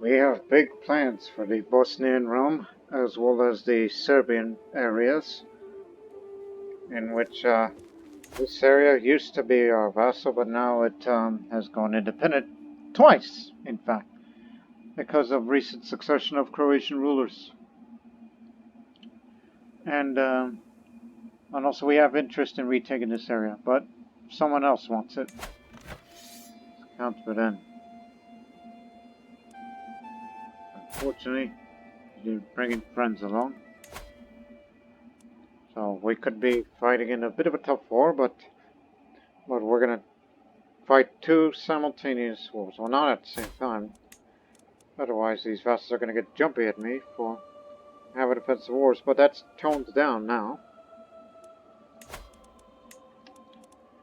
We have big plans for the Bosnian realm, as well as the Serbian areas, in which this area used to be our vassal, but now it has gone independent twice, in fact, because of recent succession of Croatian rulers. And also we have interest in retaking this area, but someone else wants it. Count for then. Unfortunately, you're bringing friends along. So we could be fighting in a bit of a tough war, but we're gonna fight two simultaneous wars. Well, not at the same time. Otherwise, these vassals are gonna get jumpy at me for having defensive wars. But that's toned down now.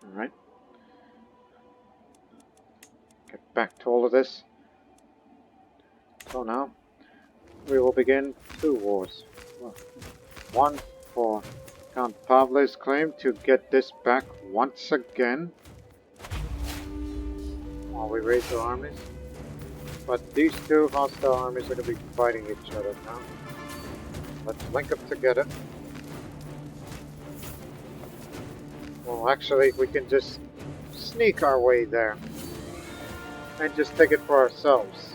All right. Get back to all of this. So now we will begin two wars. One for Count Pavle's claim to get this back once again while we raise our armies. But these two hostile armies are going to be fighting each other now. Let's link them together. Well, actually, we can just sneak our way there and just take it for ourselves.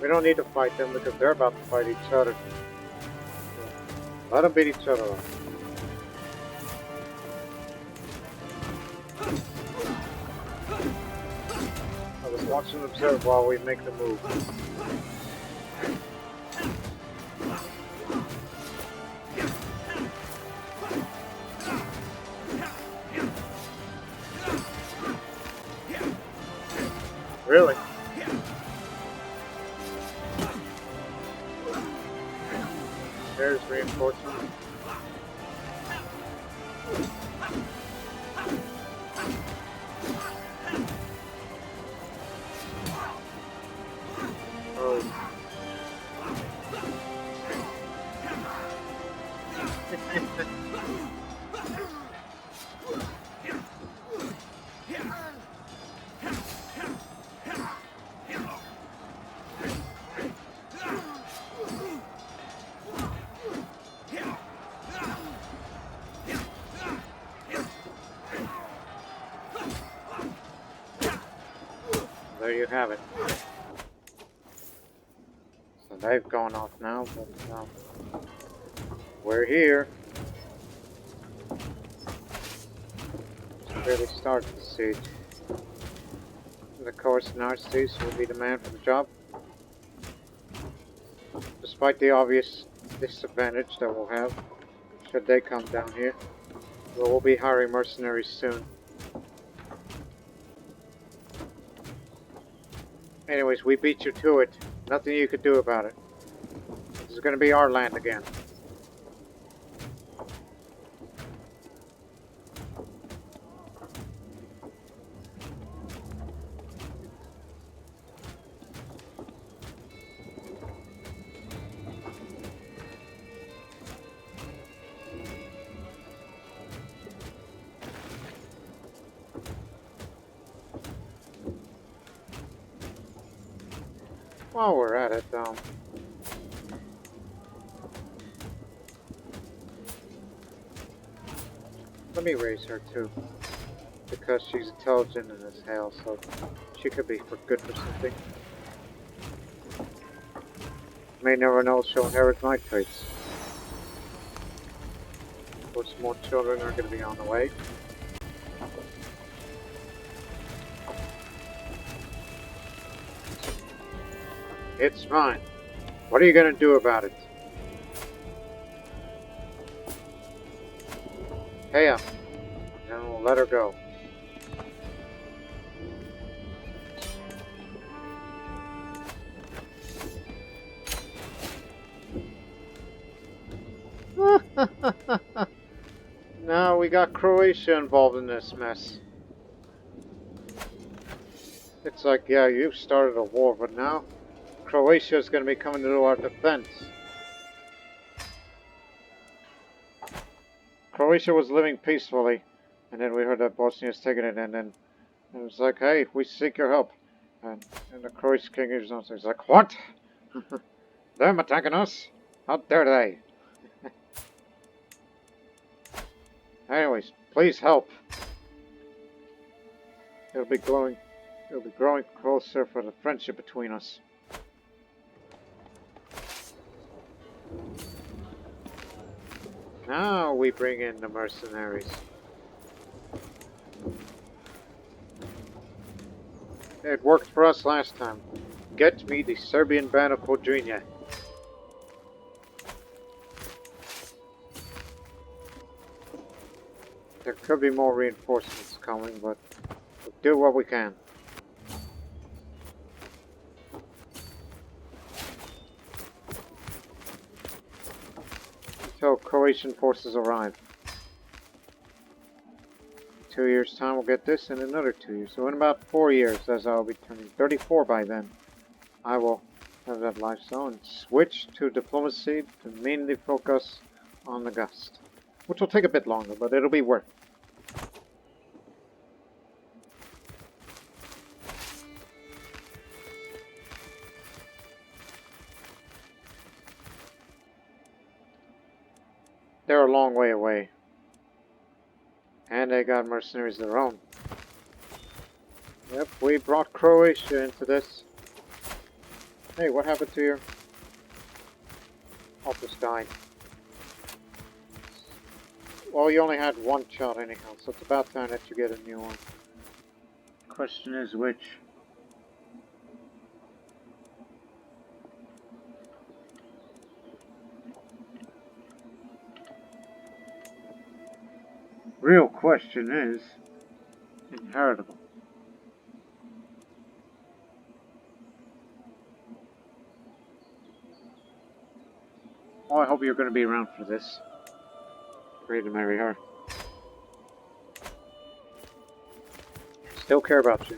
We don't need to fight them because they're about to fight each other. Let them beat each other up. I was watching and observe while we make the move. Really? There's reinforcements. Oh. There you have it. So they've gone off now, but we're here. Just barely started the siege. And of course, Narses will be the man for the job. Despite the obvious disadvantage that we'll have, should they come down here. We'll be hiring mercenaries soon. Anyways, we beat you to it. Nothing you could do about it. This is going to be our land again. While we're at it, let me raise her too, because she's intelligent as hell, so she could be good for something. May never know she'll inherit my traits. Of course, more children are going to be on the way. It's fine. What are you going to do about it? Hey up. And we'll let her go. Now we got Croatia involved in this mess. It's like, yeah, you started a war, but now Croatia is going to be coming to our defense. Croatia was living peacefully, and then we heard that Bosnia's taken it, and then it was like, hey, we seek your help. And the Croatian king is like, what? Them attacking us? How dare they? Anyways, please help. It'll be growing closer for the friendship between us. Now we bring in the mercenaries. It worked for us last time. Get me the Serbian band of Podrinja. There could be more reinforcements coming, but we'll do what we can. Until Croatian forces arrive. 2 years time we'll get this, in another 2 years. So in about 4 years, as I'll be turning 34 by then, I will have that lifestyle and switch to diplomacy to mainly focus on the Gust. Which will take a bit longer, but it'll be worth it. They're a long way away. And they got mercenaries of their own. Yep, we brought Croatia into this. Hey, what happened to your... Altus died. Well, you only had one shot anyhow, so it's about time that you get a new one. Question is which? Real question is inheritable. Oh, I hope you're going to be around for this. Ready to marry her. Still care about you.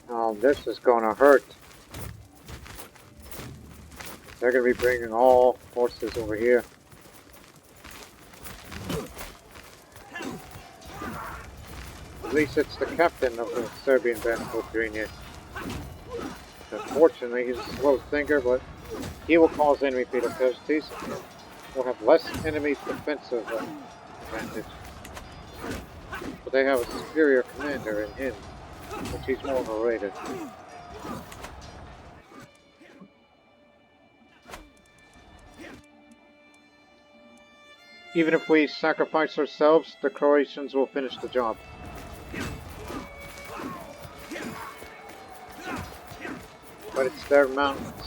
Oh, this is gonna hurt. They're gonna be bringing all forces over here. At least it's the captain of the Serbian band, Podrinja. Unfortunately, he's a slow thinker, but he will cause enemy fatal casualties. We'll have less enemy defensive advantage. But they have a superior commander in him, which he's more overrated. Even if we sacrifice ourselves, the Croatians will finish the job. But it's their mountains.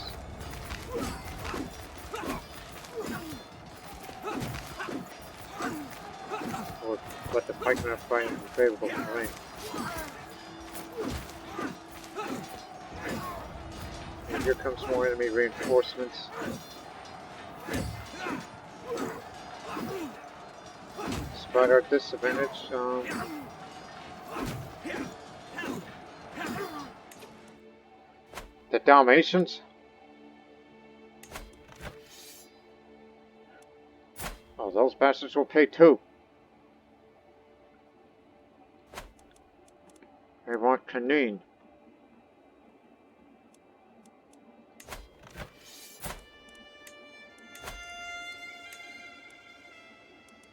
But the pikemen are fighting in favorable terrain. And here comes more enemy reinforcements. Despite our disadvantage, the Dalmatians? Oh, those bastards will pay too. They want Canine.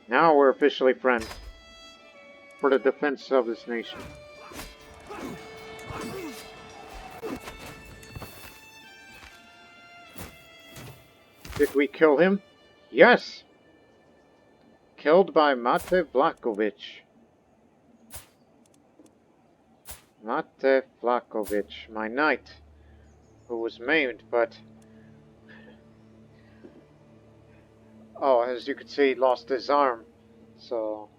Now we're officially friends for the defense of this nation. Did we kill him? Yes! Killed by Mate Vlakovic. Mate Vlakovic, my knight, who was maimed, but... Oh, as you can see, he lost his arm. So...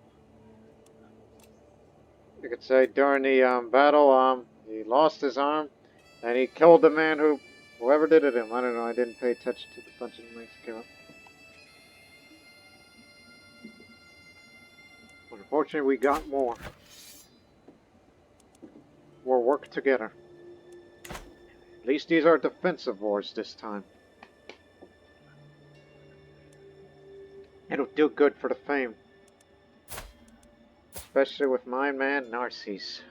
You could say during the battle, he lost his arm, and he killed the man who... Whoever did it to him. I don't know, I didn't pay attention to the bunch of links came up. But unfortunately, we got more. We'll work together. At least these are defensive wars this time. It'll do good for the fame. Especially with my man Narses,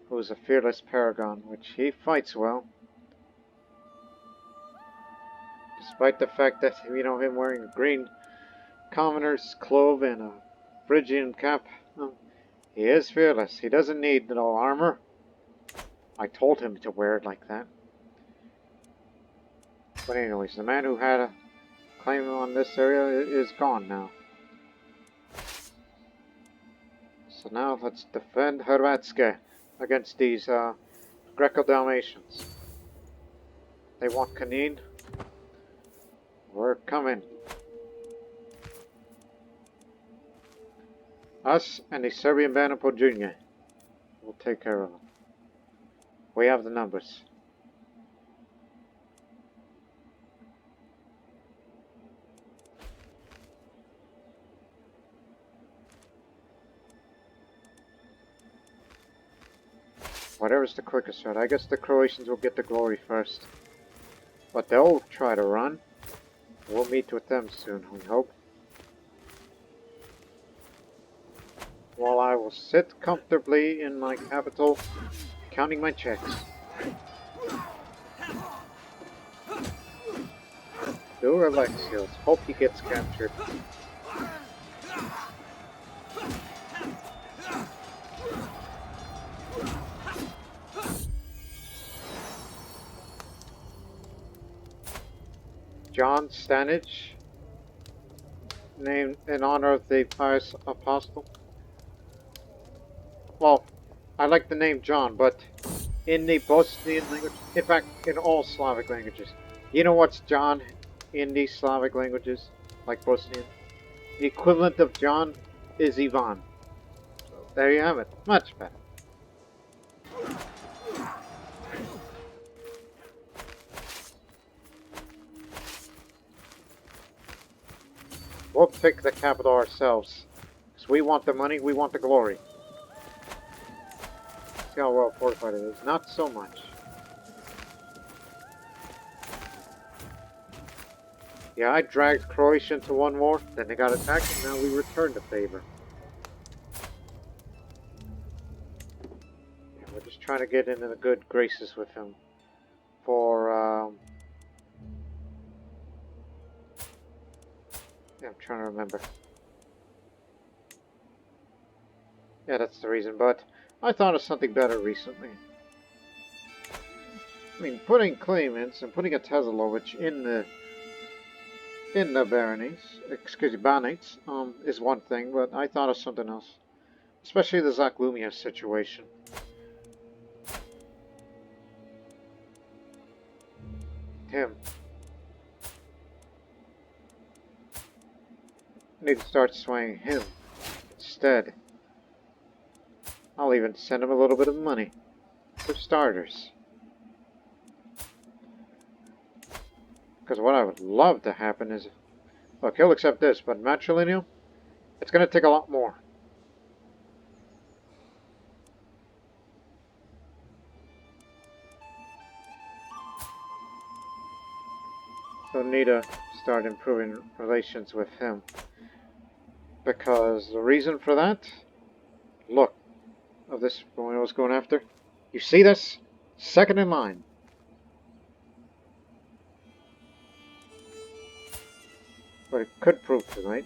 who's a fearless paragon, which he fights well. Despite the fact that, you know, him wearing a green commoner's clove and a Phrygian cap, he is fearless. He doesn't need no armor. I told him to wear it like that. But anyways, the man who had a claim on this area is gone now. So now let's defend Hrvatska against these Greco-Dalmatians. They want Kanin. We're coming. Us and the Serbian band of Podjunje will take care of them. We have the numbers. Whatever's the quickest route. I guess the Croatians will get the glory first. But they'll try to run. We'll meet with them soon, we hope. While I will sit comfortably in my capital, counting my checks. Do Avaricious. Hope he gets captured. John Stanic, named in honor of the pious apostle. Well, I like the name John, but in the Bosnian language, in fact, in all Slavic languages, you know what's John in these Slavic languages, like Bosnian? The equivalent of John is Ivan. So there you have it. Much better. We'll take the capital ourselves. Because we want the money, we want the glory. See how well fortified it is. Not so much. Yeah, I dragged Croatia into one war, then they got attacked, and now we return the favor. Yeah, we're just trying to get into the good graces with him. For, yeah, I'm trying to remember. Yeah, that's the reason, but I thought of something better recently. I mean, putting claimants and putting a Tezalović in the baronies, excuse me, banates, is one thing, but I thought of something else. Especially the Zachlumia situation. Him. I need to start swaying him instead. I'll even send him a little bit of money. For starters. Because what I would love to happen is... Look, he'll accept this, but matrilineal, it's going to take a lot more. So need to start improving relations with him. Because the reason for that... Look, of this one I was going after. You see this? Second in line. But it could prove tonight.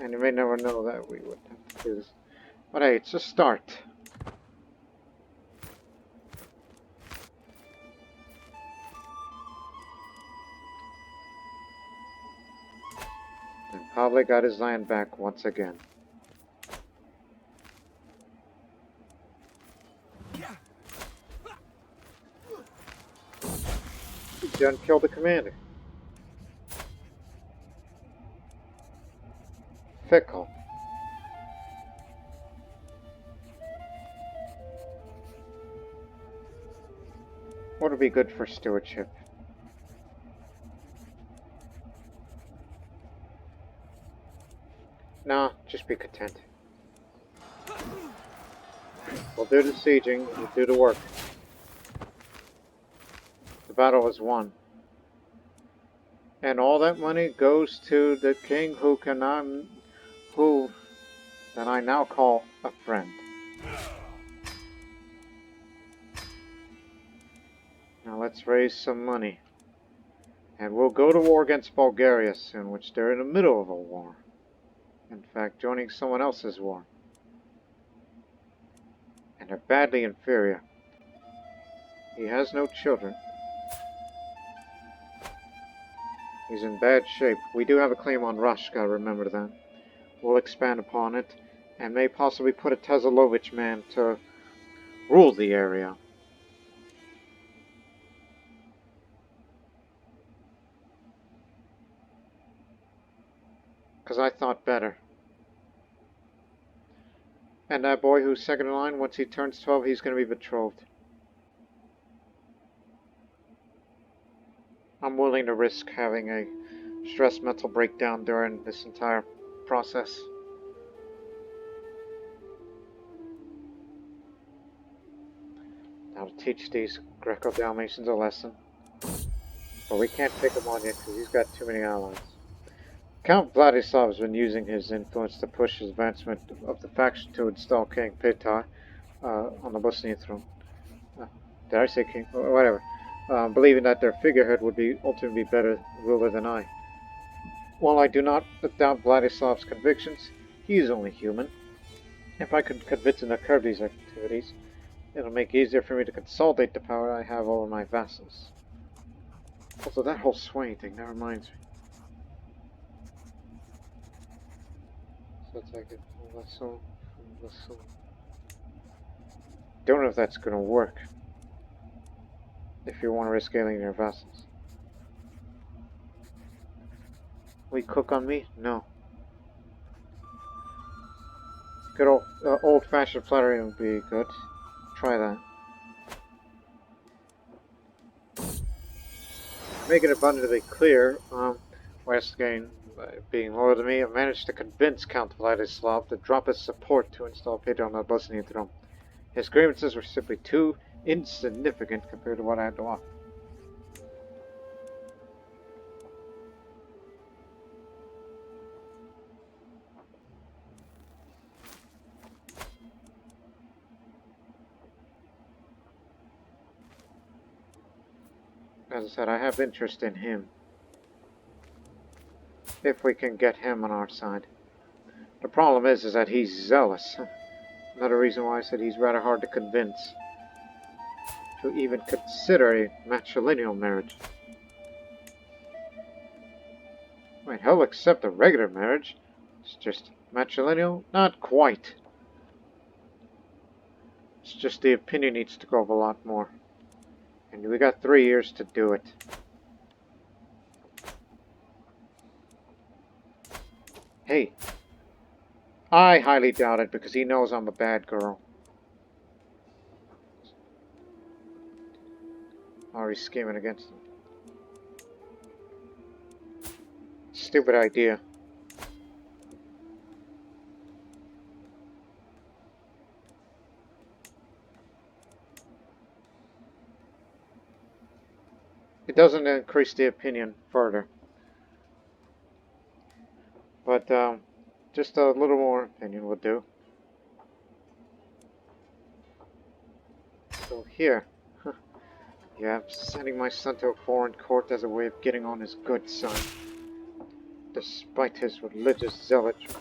And you may never know that we would have to do this. But hey, it's a start. And Pavle got his land back once again. He done killed the commander. Fickle. What would be good for stewardship? Nah, just be content. We'll do the sieging, we'll do the work. The battle is won. And all that money goes to the king who that I now call a friend. Now let's raise some money. And we'll go to war against Bulgaria soon, which they're in the middle of a war. In fact, joining someone else's war. And they're badly inferior. He has no children. He's in bad shape. We do have a claim on Rashka, remember that. We'll expand upon it, and may possibly put a Tezalović man to rule the area. Because I thought better. And that boy who's second in line, once he turns 12, he's going to be betrothed. I'm willing to risk having a stress mental breakdown during this entire process. Now to teach these Greco-Dalmatians a lesson. But we can't take him on yet because he's got too many allies. Count Vladislav has been using his influence to push his advancement of the faction to install King Petar on the Bosnian throne. Did I say king? Whatever. Believing that their figurehead would be ultimately better ruler than I. While I do not doubt Vladislav's convictions, he is only human. If I could convince him to curb these activities, it'll make it easier for me to consolidate the power I have over my vassals. Also, that whole swaying thing, that reminds me. So it's like a vassal. Don't know if that's going to work. If you want to risk alienating your vassals. Will you cook on me? No. Good old-fashioned flattery would be good. Try that. Make it abundantly clear, Westgain, being loyal to me, have managed to convince Count Vladislav to drop his support to install Peter on the Bosnian throne. His grievances were simply too insignificant compared to what I had to offer. As I said, I have interest in him. If we can get him on our side. The problem is that he's zealous. Another reason why I said he's rather hard to convince to even consider a matrilineal marriage. Wait, he'll accept a regular marriage. It's just matrilineal? Not quite. It's just the opinion needs to go up a lot more. And we got 3 years to do it. Hey. I highly doubt it because he knows I'm a bad girl. Already scheming against him. Stupid idea. It doesn't increase the opinion further. But, just a little more opinion would do. So here. Yeah, sending my son to a foreign court as a way of getting on his good side. Despite his religious zealotry.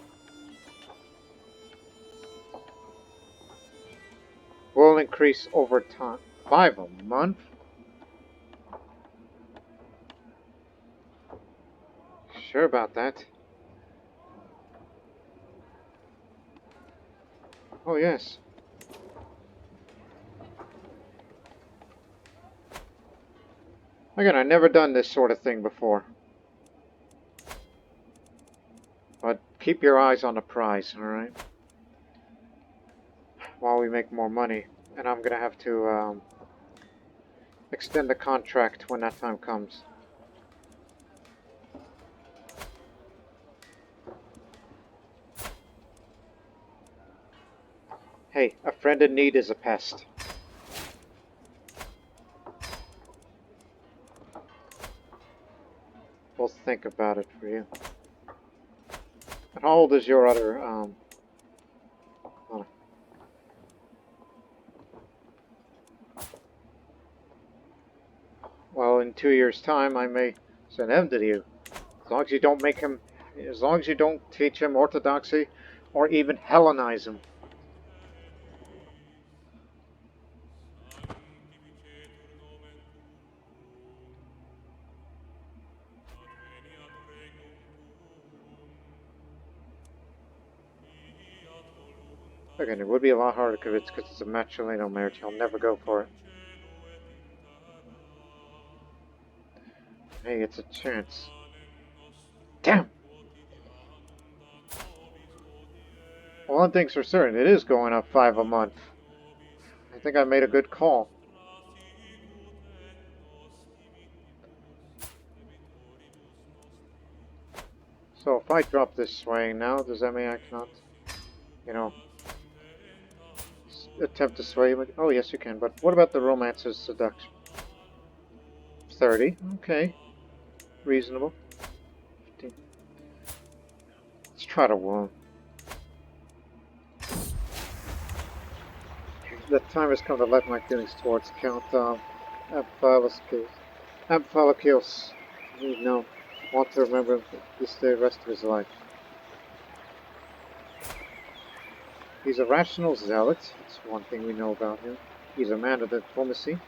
Will increase over time. 5 a month? Sure about that. Oh, yes. Again, I've never done this sort of thing before. But keep your eyes on the prize, alright? While we make more money. And I'm gonna have to, extend the contract when that time comes. Hey, a friend in need is a pest. We'll think about it for you. And how old is your other, oh, well, in 2 years' time, I may send him to you. As long as you don't make him, as long as you don't teach him orthodoxy, or even Hellenize him. Again, it would be a lot harder because it's a matrilineal marriage. He'll never go for it. Hey, it's a chance. Damn! Well, one thing's for certain, it is going up 5 a month. I think I made a good call. So if I drop this swaying now, does that mean I cannot, you know, attempt to sway? Oh, yes, you can. But what about the romance's seduction? 30. Okay. Reasonable. 15. Let's try to woo him. The time has come to let my feelings towards Count Avaricious be known. Want to remember this day the rest of his life. He's a rational zealot. That's one thing we know about him. He's a man of diplomacy.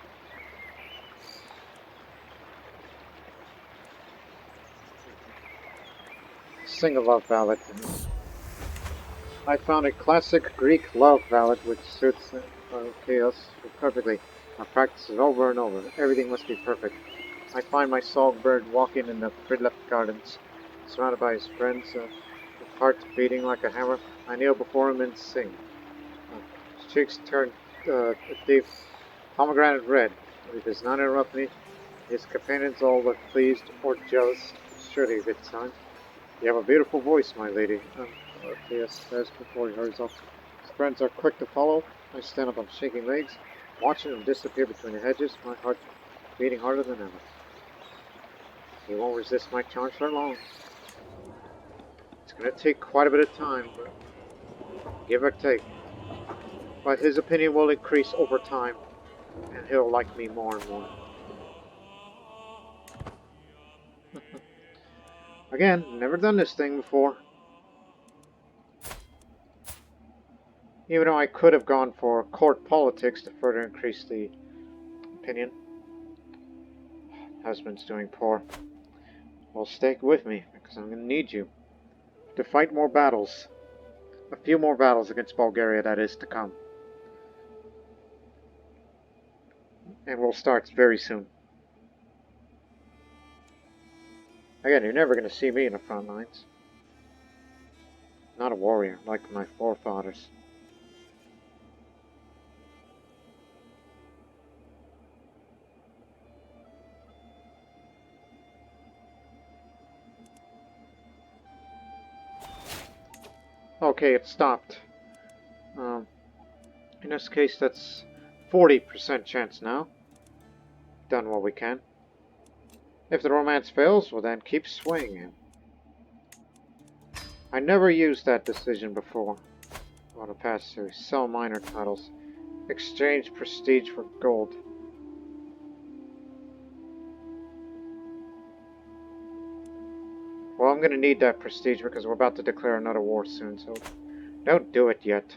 Sing a love ballad to him. I found a classic Greek love ballad which suits chaos perfectly. I practice it over and over. Everything must be perfect. I find my songbird walking in the Fridlep gardens, surrounded by his friends, with heart beating like a hammer. I kneel before him and sing. His cheeks turn a deep pomegranate red. If he does not interrupt me, his companions all look pleased or jealous. Surely a good sign. You have a beautiful voice, my lady. Yes, says before he hurries off. His friends are quick to follow. I stand up on shaking legs, watching him disappear between the hedges, my heart beating harder than ever. He won't resist my charge for long. It's going to take quite a bit of time, but give or take. But his opinion will increase over time, and he'll like me more and more. Again, never done this thing before. Even though I could have gone for court politics to further increase the opinion. Husband's doing poor. Well, stay with me, because I'm going to need you to fight more battles. A few more battles against Bulgaria, that is to come. And we'll start very soon. Again, you're never going to see me in the front lines. Not a warrior, like my forefathers. Okay, it stopped. In this case, that's 40% chance now. Done what we can. If the romance fails, well then keep swaying him. I never used that decision before. On the past series. Sell minor titles. Exchange prestige for gold. Well, I'm gonna need that prestige because we're about to declare another war soon, so don't do it yet.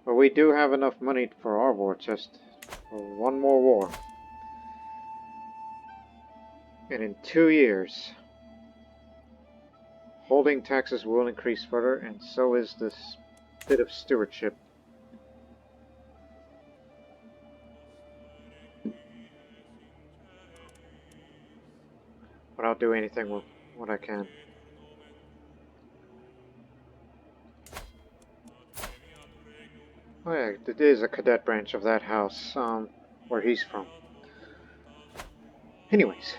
But we do have enough money for our war chest for one more war. And in 2 years, holding taxes will increase further, and so is this bit of stewardship. But I'll do anything with what I can. Oh yeah, it is a cadet branch of that house, where he's from. Anyways.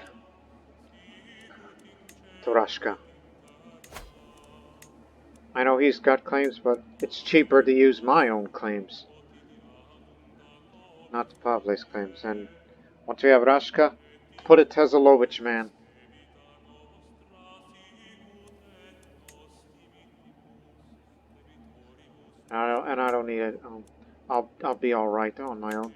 To Rashka. I know he's got claims, but it's cheaper to use my own claims. Not Pavle's claims. And once we have Rashka, put a Tezalović man. I don't need it. I'll be all right on my own.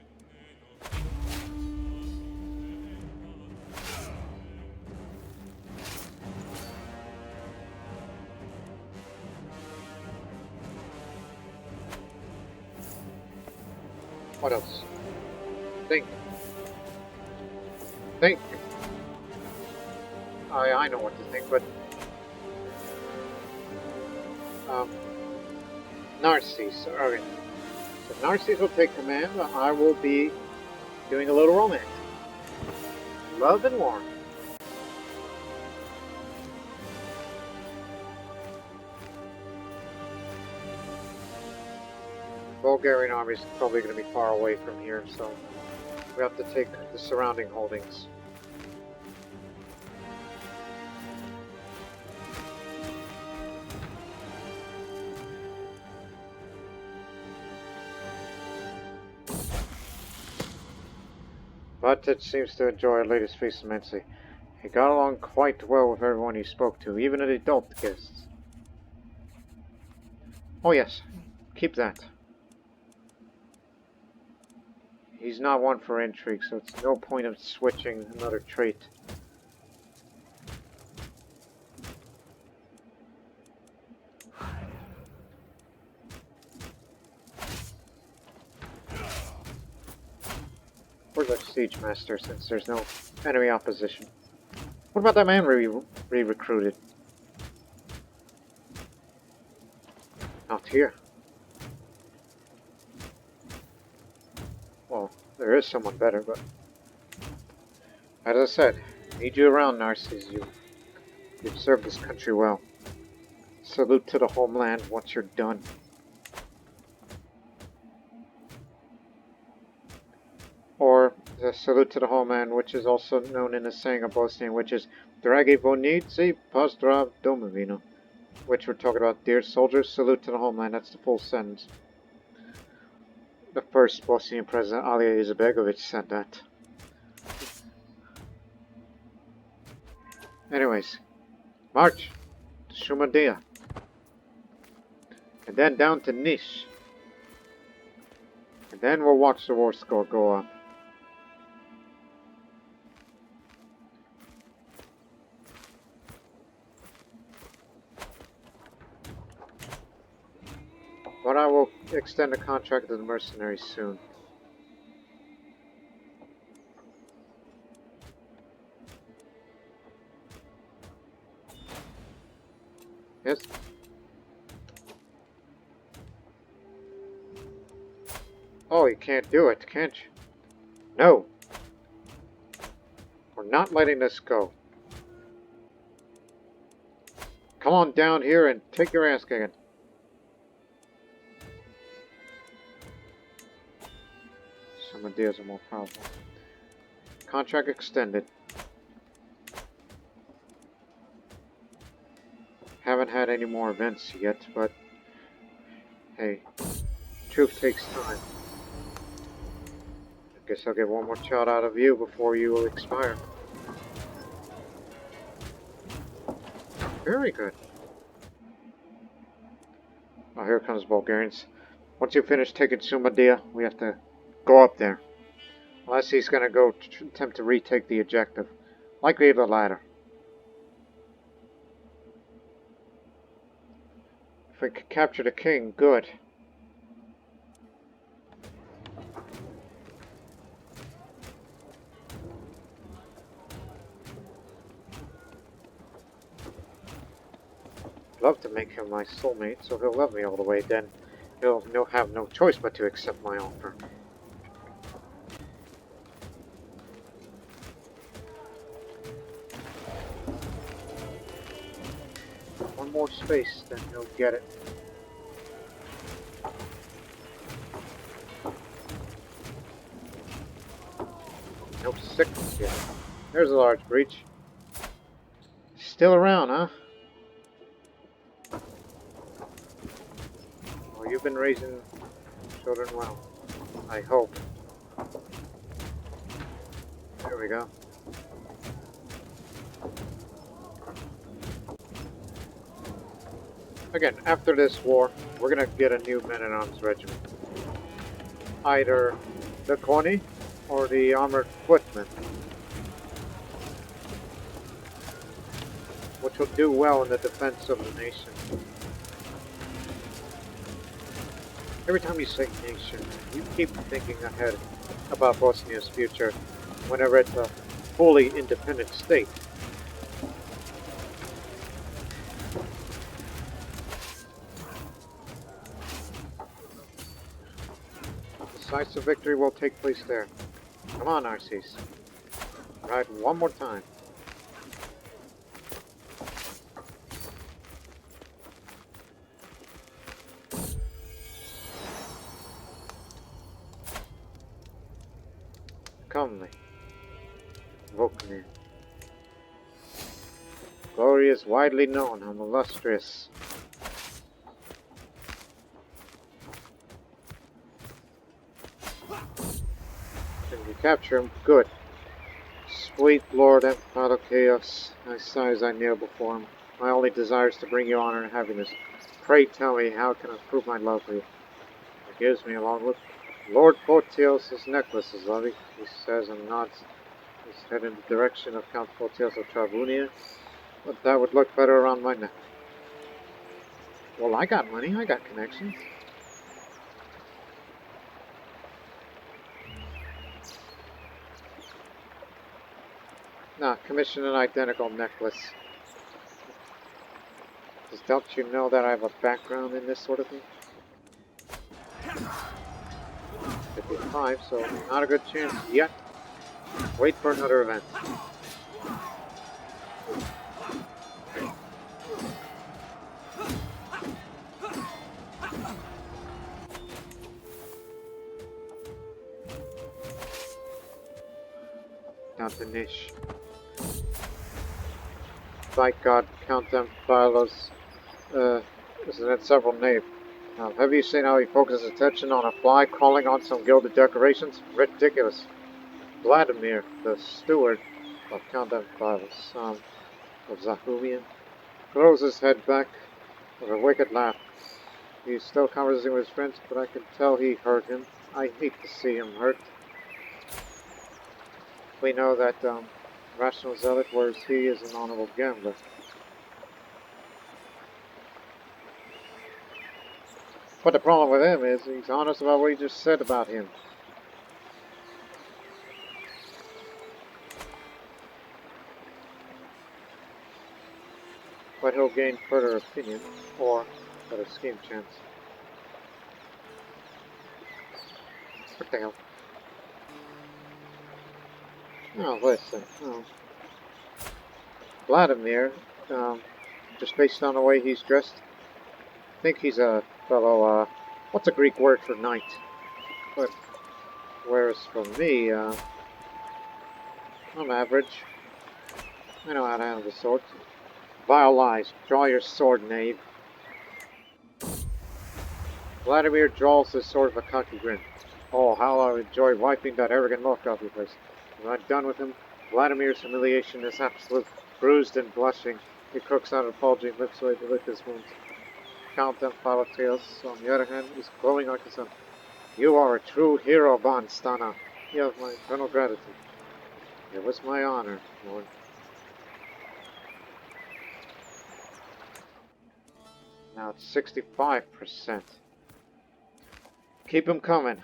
What else? Think. Think. I know what to think, but Narses. Alright. So Narses will take command. I will be doing a little romance. Love and war. Bulgarian army is probably going to be far away from here, so we have to take the surrounding holdings. But it seems to enjoy our latest feast immensely. He got along quite well with everyone he spoke to, even the adult guests. Oh yes, keep that. He's not one for intrigue, so it's no point of switching another trait. Where's our siege master, since there's no enemy opposition? What about that man we recruited? Not here. Well, there is someone better, but as I said, need you around, Narses. You've served this country well. Salute to the homeland once you're done. Or the salute to the homeland, which is also known in the saying of Bosnian, which is Dragi vojnici, pozdrav domovino. Which we're talking about, dear soldiers, salute to the homeland. That's the full sentence. The first Bosnian president, Alija Izetbegović, said that. Anyways, march to Zahumlje. And then down to Niš. And then we'll watch the war score go up. But I will extend the contract to the mercenaries soon. Yes? Oh, you can't do it, can't you? No! We're not letting this go. Come on down here and take your ass kicking. Some ideas are more powerful. Contract extended. Haven't had any more events yet, but hey, truth takes time. I guess I'll get one more shot out of you before you will expire. Very good. Oh, here comes Bulgarians. Once you finish taking Zahumlje, we have to go up there. Unless he's going to go attempt to retake the objective. Likely the latter. If we could capture the king, good. I'd love to make him my soulmate, so he'll love me all the way. Then he'll have no choice but to accept my offer. One more space, then he'll get it. No sickness yet. There's a large breach. Still around, huh? Well, you've been raising children well. I hope. There we go. Again, after this war, we're gonna get a new men-at-arms regiment. Either the Koni or the armored footmen, which will do well in the defense of the nation. Every time you say nation, you keep thinking ahead about Bosnia's future whenever it's a fully independent state. Decisive victory will take place there. Come on, Narses. Ride one more time. Comely. Vokmir. Glory is widely known. I'm illustrious. Can you capture him? Good. Sweet Lord Avaricious, I sigh as I kneel before him. My only desire is to bring you honor and happiness. Pray tell me, how can I prove my love for you? He gives me a long look. Lord Photios' necklace is lovely, he says, and nods his head in the direction of Count Photios of Zachlumia, but that would look better around my neck. Well, I got money, I got connections. Nah, commission an identical necklace. Just don't you know that I have a background in this sort of thing? 55, so not a good chance yet. Wait for another event. Down to Nish. By God, Count Amphilos is at several names. Now, have you seen how he focuses attention on a fly crawling on some gilded decorations? Ridiculous. Vladimir, the steward of Count Amphilos, son of Zahumlje, throws his head back with a wicked laugh. He's still conversing with his friends, but I can tell he hurt him. I hate to see him hurt. We know that rational zealot, whereas he is an honorable gambler. But the problem with him is he's honest about what he just said about him. But he'll gain further opinion, or better scheme chance. What the hell? Oh, listen. Oh. Vladimir, just based on the way he's dressed, I think he's a fellow, what's a Greek word for knight? But, whereas for me, I'm average. I know how to handle the sword. Vile lies. Draw your sword, knave. Vladimir draws his sword with a cocky grin. Oh, how I enjoy wiping that arrogant look off your face. When I'm done with him, Vladimir's humiliation is absolute. Bruised and blushing, he crooks out of bulging lips away to lick his wounds. Count Amphilos, on the other hand, is glowing like the sun. You are a true hero, Ban Stana. You have my eternal gratitude. It was my honor, Lord. Now it's 65%. Keep him coming.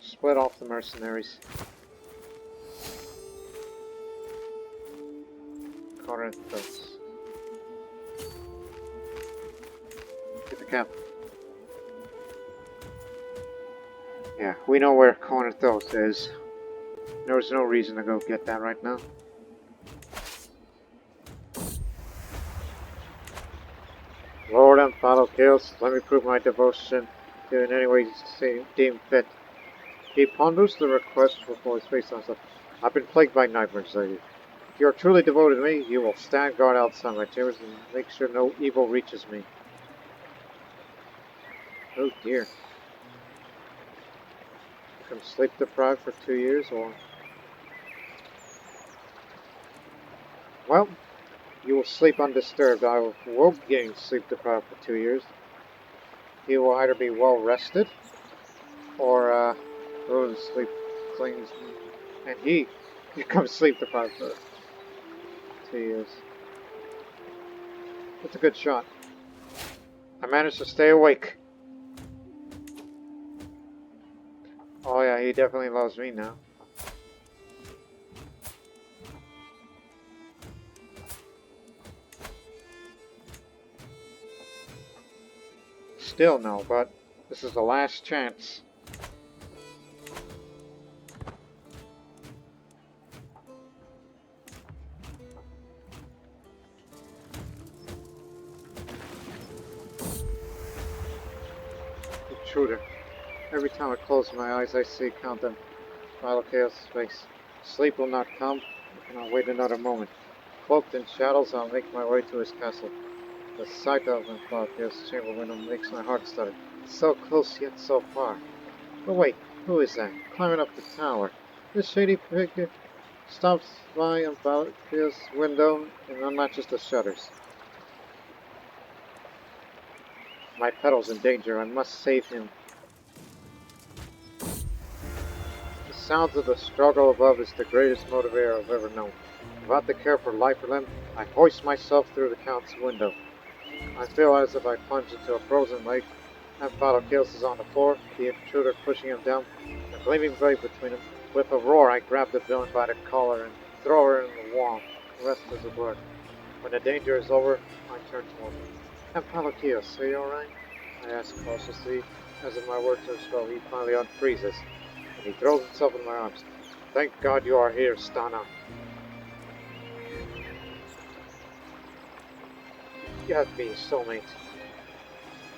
Split off the mercenaries. Corinthos. Get the cap. Yeah, we know where Corinthos is. There's no reason to go get that right now. Lord Amphilos, let me prove my devotion to in any way deem fit. He ponders the request before his face on stuff. I've been plagued by nightmares lately. If you are truly devoted to me, you will stand guard outside my chambers and make sure no evil reaches me. Oh dear. Become sleep deprived for 2 years, or... Well, you will sleep undisturbed. I will be getting sleep deprived for 2 years. He will either be well rested, or go to sleep clings, and he becomes sleep deprived for 2 years. That's a good shot. I managed to stay awake. Oh yeah, he definitely loves me now. Still no, but this is the last chance. Intruder. Every time I close my eyes, I see Count Avaricious' face. Sleep will not come, and I'll wait another moment. Cloaked in shadows, I'll make my way to his castle. The sight of Avaricious' chamber window makes my heart stutter. So close, yet so far. But wait, who is that? Climbing up the tower. This shady figure stops by Avaricious' window and unlatches the shutters. My pedal's in danger. I must save him. The sounds of the struggle above is the greatest motivator I've ever known. Without the care for life or limb, I hoist myself through the Count's window. I feel as if I plunge into a frozen lake. Avaricious is on the floor, the intruder pushing him down, a gleaming blade between them. With a roar, I grab the villain by the collar and throw her in the wall. The rest is a blur. When the danger is over, I turn toward him. Avaricious, are you alright? I ask cautiously. As if my words are slow, he finally unfreezes, and he throws himself in my arms. Thank God you are here, Stana. You have to be his soulmate.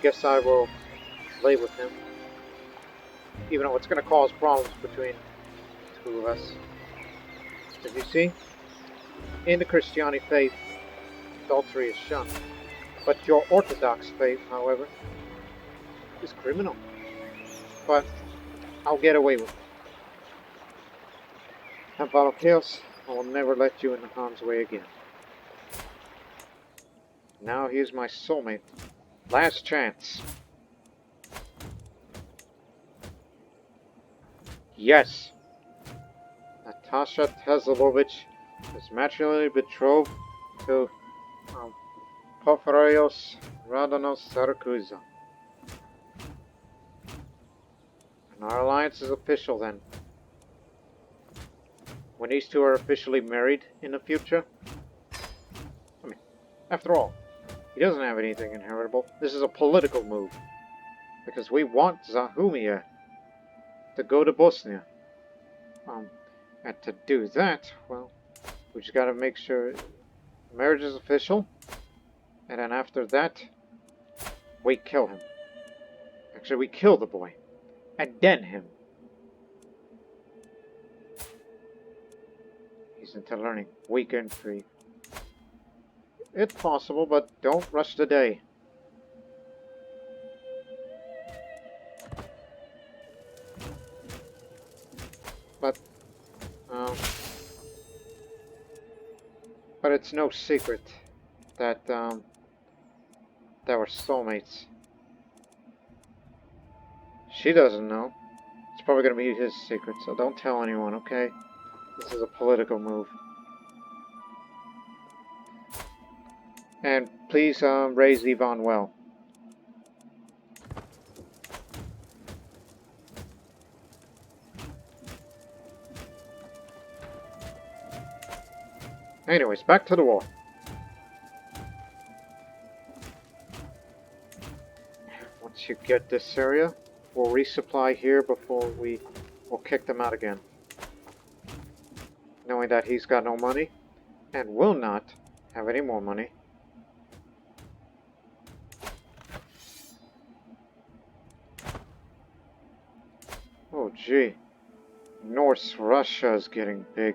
Guess I will lay with him, even though it's going to cause problems between the two of us. As you see, in the Christianity faith, adultery is shunned. But your Orthodox faith, however, is criminal. But I'll get away with it. Avaricious, I will never let you in harm's way again. Now here's my soulmate. Last chance. Yes. Natasha Tezalović is matrimonially betrothed to Porphyrios Radanos Sarakuza. And our alliance is official then. When these two are officially married in the future. I mean, after all, he doesn't have anything inheritable. This is a political move. Because we want Zahumlje to go to Bosnia. And to do that, well, we just gotta make sure marriage is official. And then after that, we kill him. Actually, we kill the boy. And then him. He's into learning. Weak and free. It's possible, but don't rush the day. But it's no secret that that we're soulmates. She doesn't know. It's probably gonna be his secret, so don't tell anyone, okay? This is a political move. And please raise Ivan well. Anyways, back to the war. Once you get this area, we'll resupply here before we'll kick them out again. Knowing that he's got no money, and will not have any more money. Oh gee, North Russia is getting big.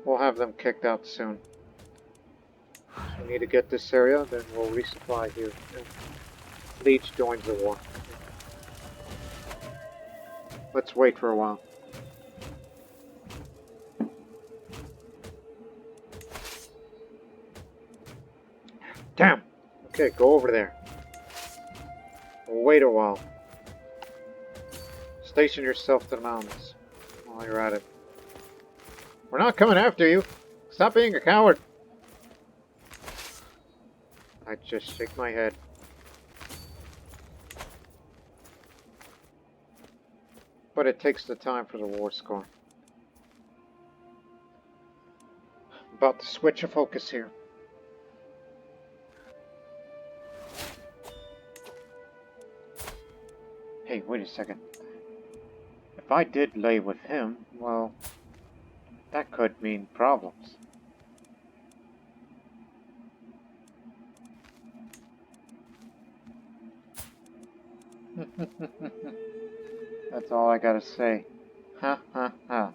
We'll have them kicked out soon. We need to get this area, then we'll resupply here. Leech joins the war. Let's wait for a while. Damn! Okay, go over there. We'll wait a while. Station yourself to the mountains while you're at it. We're not coming after you. Stop being a coward. I just shake my head. But it takes the time for the war score. About to switch a focus here. Hey, wait a second. If I did lay with him, well, that could mean problems. That's all I gotta say. Ha ha ha.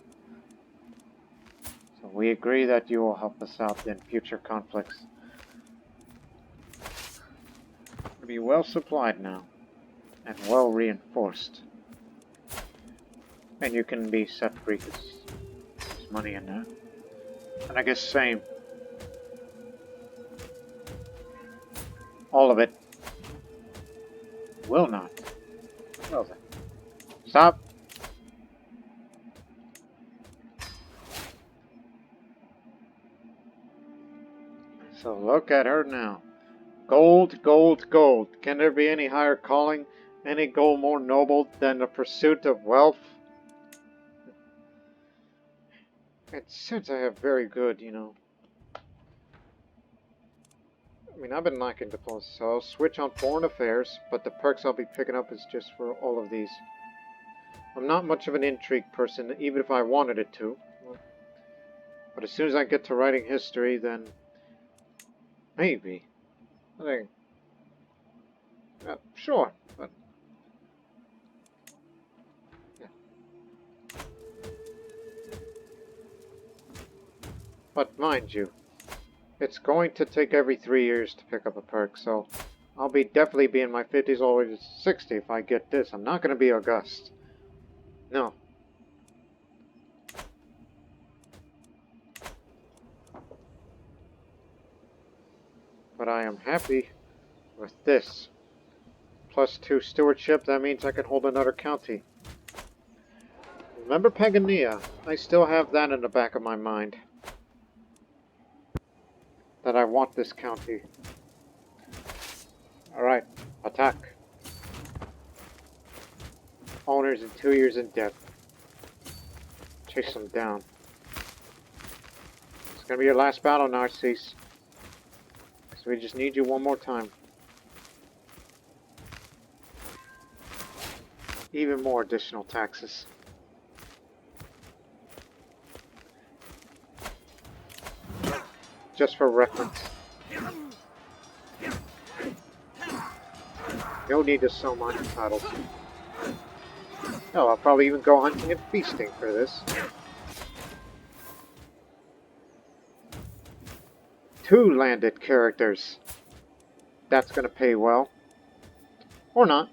So we agree that you will help us out in future conflicts. We'll be well supplied now, and well reinforced. And you can be set free. There's money in there. And I guess same. All of it. Will not. Well then. Stop! So look at her now. Gold, gold, gold. Can there be any higher calling, any goal more noble than the pursuit of wealth? And since I have very good, I mean, I've been lacking diplomacy, so I'll switch on foreign affairs, but the perks I'll be picking up is just for all of these. I'm not much of an intrigue person, even if I wanted it to. But as soon as I get to writing history, then maybe. I think. Sure, but. Yeah. But mind you, it's going to take every 3 years to pick up a perk, so I'll definitely be in my 50s all the way to 60 if I get this. I'm not going to be august. No. But I am happy with this. +2 stewardship, that means I can hold another county. Remember Pagania? I still have that in the back of my mind. That I want this county. Alright, attack. Owners in 2 years in debt. Chase them down. It's gonna be your last battle, Narses. So we just need you one more time. Even more additional taxes. Just for reference. You'll need to sell mine titles. Oh, I'll probably even go hunting and feasting for this. 2 landed characters. That's gonna pay well. Or not.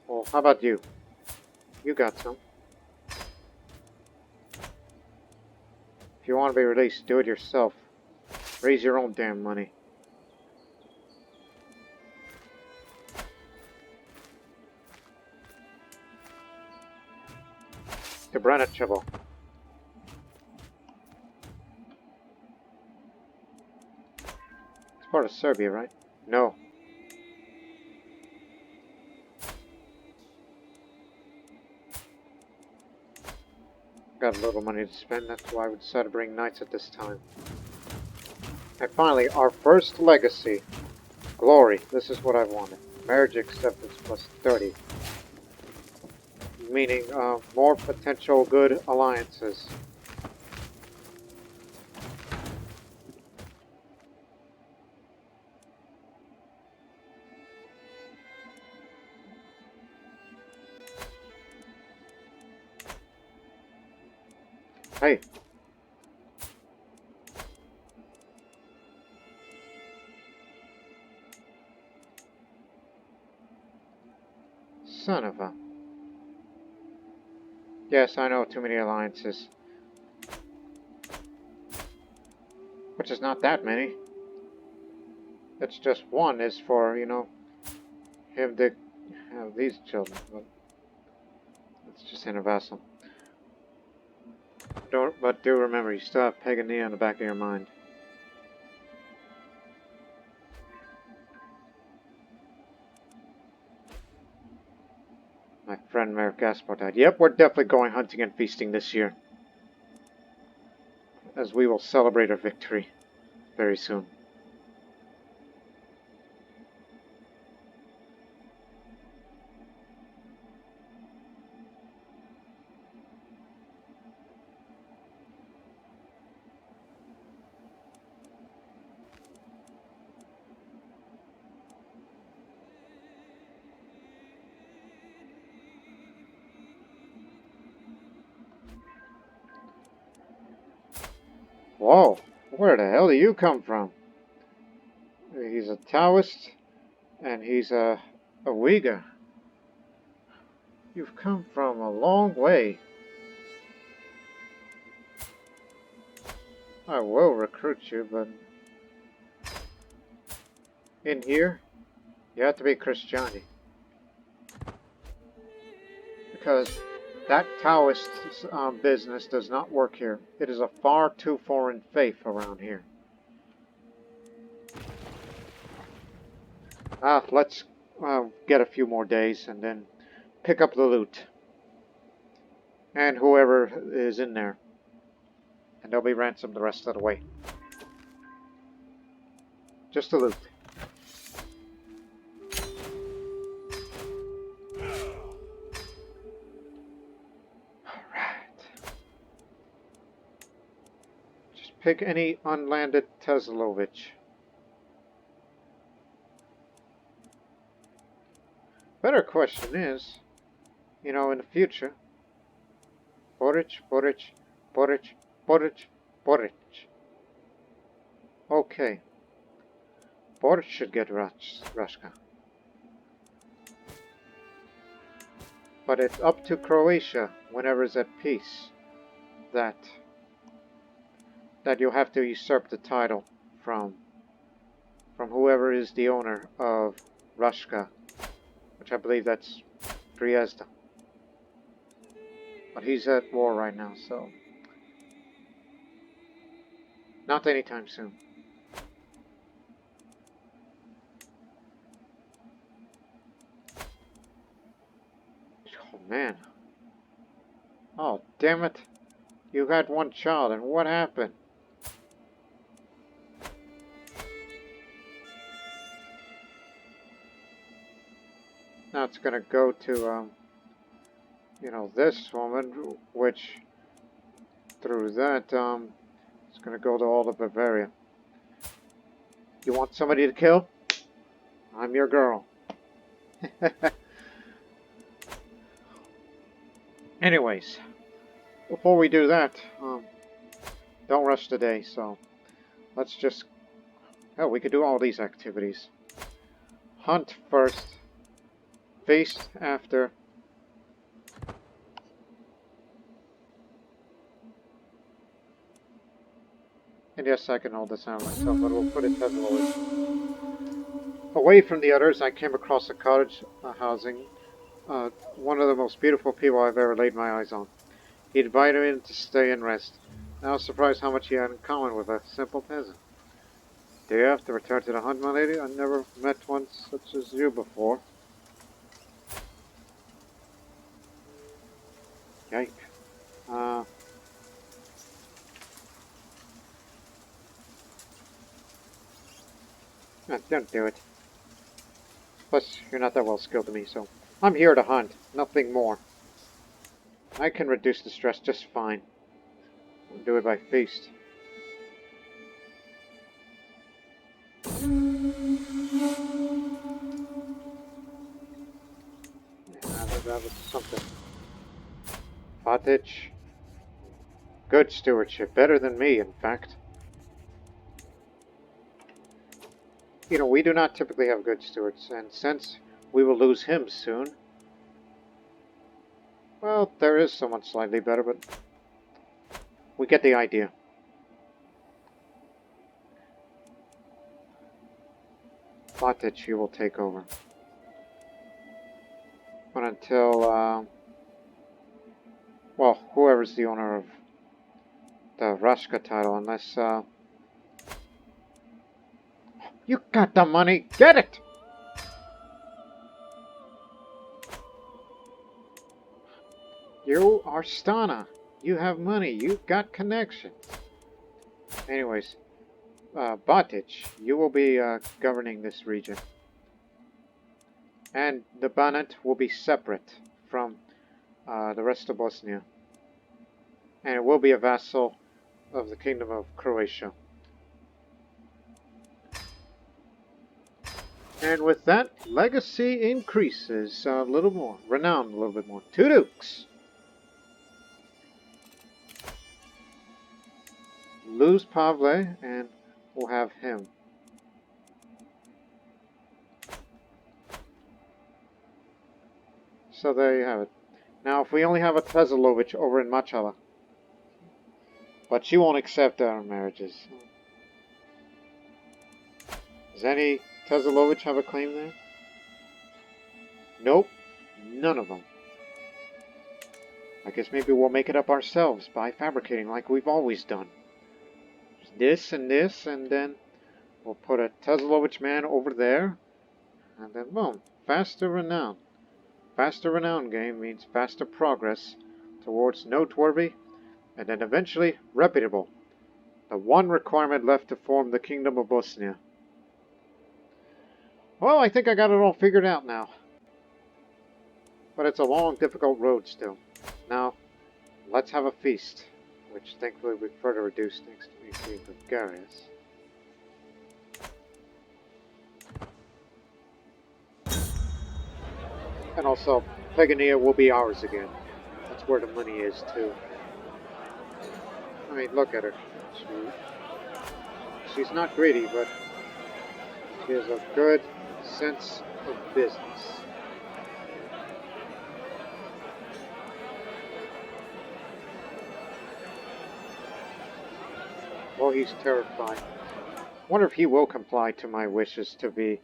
Well, how about you? You got some. If you want to be released, do it yourself. Raise your own damn money. To Branichevo. It's part of Serbia, right? No. Got a little money to spend, that's why we decided to bring knights at this time. And finally, our first legacy. Glory. This is what I wanted. Marriage acceptance +30. Meaning, more potential good alliances. Hey. Son of a... Yes, I know, too many alliances. Which is not that many. It's just one is for, you know, him to have these children. But it's just in a vassal. But do remember, you still have Pagania in the back of your mind. My friend Mayor Gaspar died. Yep, we're definitely going hunting and feasting this year. As we will celebrate our victory very soon. Whoa, where the hell do you come from? He's a Taoist, and he's a Uyghur. You've come from a long way. I will recruit you, but... in here, you have to be Christiani. Because that Taoist business does not work here. It is a far too foreign faith around here. Let's get a few more days and then pick up the loot. And whoever is in there. And they'll be ransomed the rest of the way. Just the loot. Alright. Just pick any unlanded Tezalović. Better question is, you know, in the future, Boric. Okay. Boric should get Rashka. But it's up to Croatia, whenever it's at peace, that you'll have to usurp the title from whoever is the owner of Rashka, which I believe that's Trieste. But he's at war right now, so not anytime soon. Oh man. Oh damn it. You had one child and what happened? Now it's gonna go to you know, this woman, which through that it's gonna go to all of Bavaria. You want somebody to kill? I'm your girl. Anyways, before we do that, don't rush the day, so let's just... hell, we could do all these activities. Hunt first, feast after. And yes, I can hold this out myself, but we'll put it Tezalović. Away from the others, I came across a cottage housing one of the most beautiful people I've ever laid my eyes on. He invited me in to stay and rest. I was surprised how much he had in common with a simple peasant. Do you have to return to the hunt, my lady? I never met one such as you before. Yike. Don't do it. Plus, you're not that well skilled to me, so... I'm here to hunt, nothing more. I can reduce the stress just fine. I'll do it by feast. Yeah, that was something. Fatich. Good stewardship. Better than me, in fact. You know, we do not typically have good stewards, and since we will lose him soon... Well, there is someone slightly better, but... we get the idea. Botich, you will take over. But until, well, whoever's the owner of the Rashka title, unless, you got the money! Get it! You are Stana. You have money. You've got connections. Anyways, Botich, you will be governing this region. And the Banat will be separate from the rest of Bosnia. And it will be a vassal of the Kingdom of Croatia. And with that, legacy increases a little more. Renown a little bit more. 2 dukes. Lose Pavle, and we'll have him. So there you have it. Now, if we only have a Tezalović over in Machala, but she won't accept our marriages. Does any Tezalović have a claim there? Nope, none of them. I guess maybe we'll make it up ourselves by fabricating like we've always done. This, and then we'll put a Tezalović man over there, and then boom, faster renown. Faster renown game means faster progress towards noteworthy, and then eventually reputable. The one requirement left to form the Kingdom of Bosnia. Well, I think I got it all figured out now. But it's a long, difficult road still. Now, let's have a feast, which thankfully we further reduced thanks to me being Bulgarians. And also, Pegania will be ours again. That's where the money is, too. I mean, look at her. She's not greedy, but she has a good sense of business. Well, he's terrified. Wonder if he will comply to my wishes to be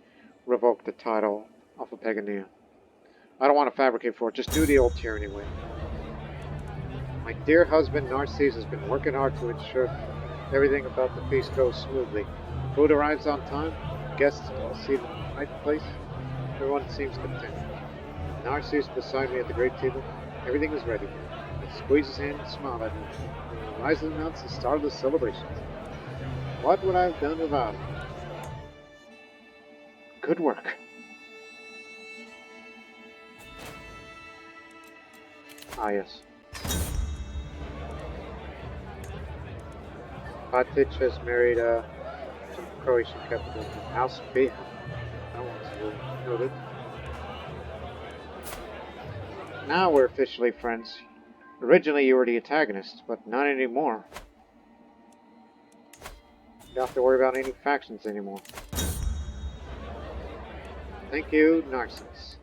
revoke the title of a Pegania. I don't want to fabricate for it, just do the old tyranny way. My dear husband Narses has been working hard to ensure everything about the feast goes smoothly. Food arrives on time, guests all see the right place, everyone seems content. Narses beside me at the great table, everything is ready. I squeeze his hand and smile at him. He rises and announces the start of the celebrations. What would I have done without him? Good work. Ah, yes. Botich has married some Croatian capital, House Behan. That one's noted. Now we're officially friends. Originally you were the antagonist, but not anymore. You don't have to worry about any factions anymore. Thank you, Narses.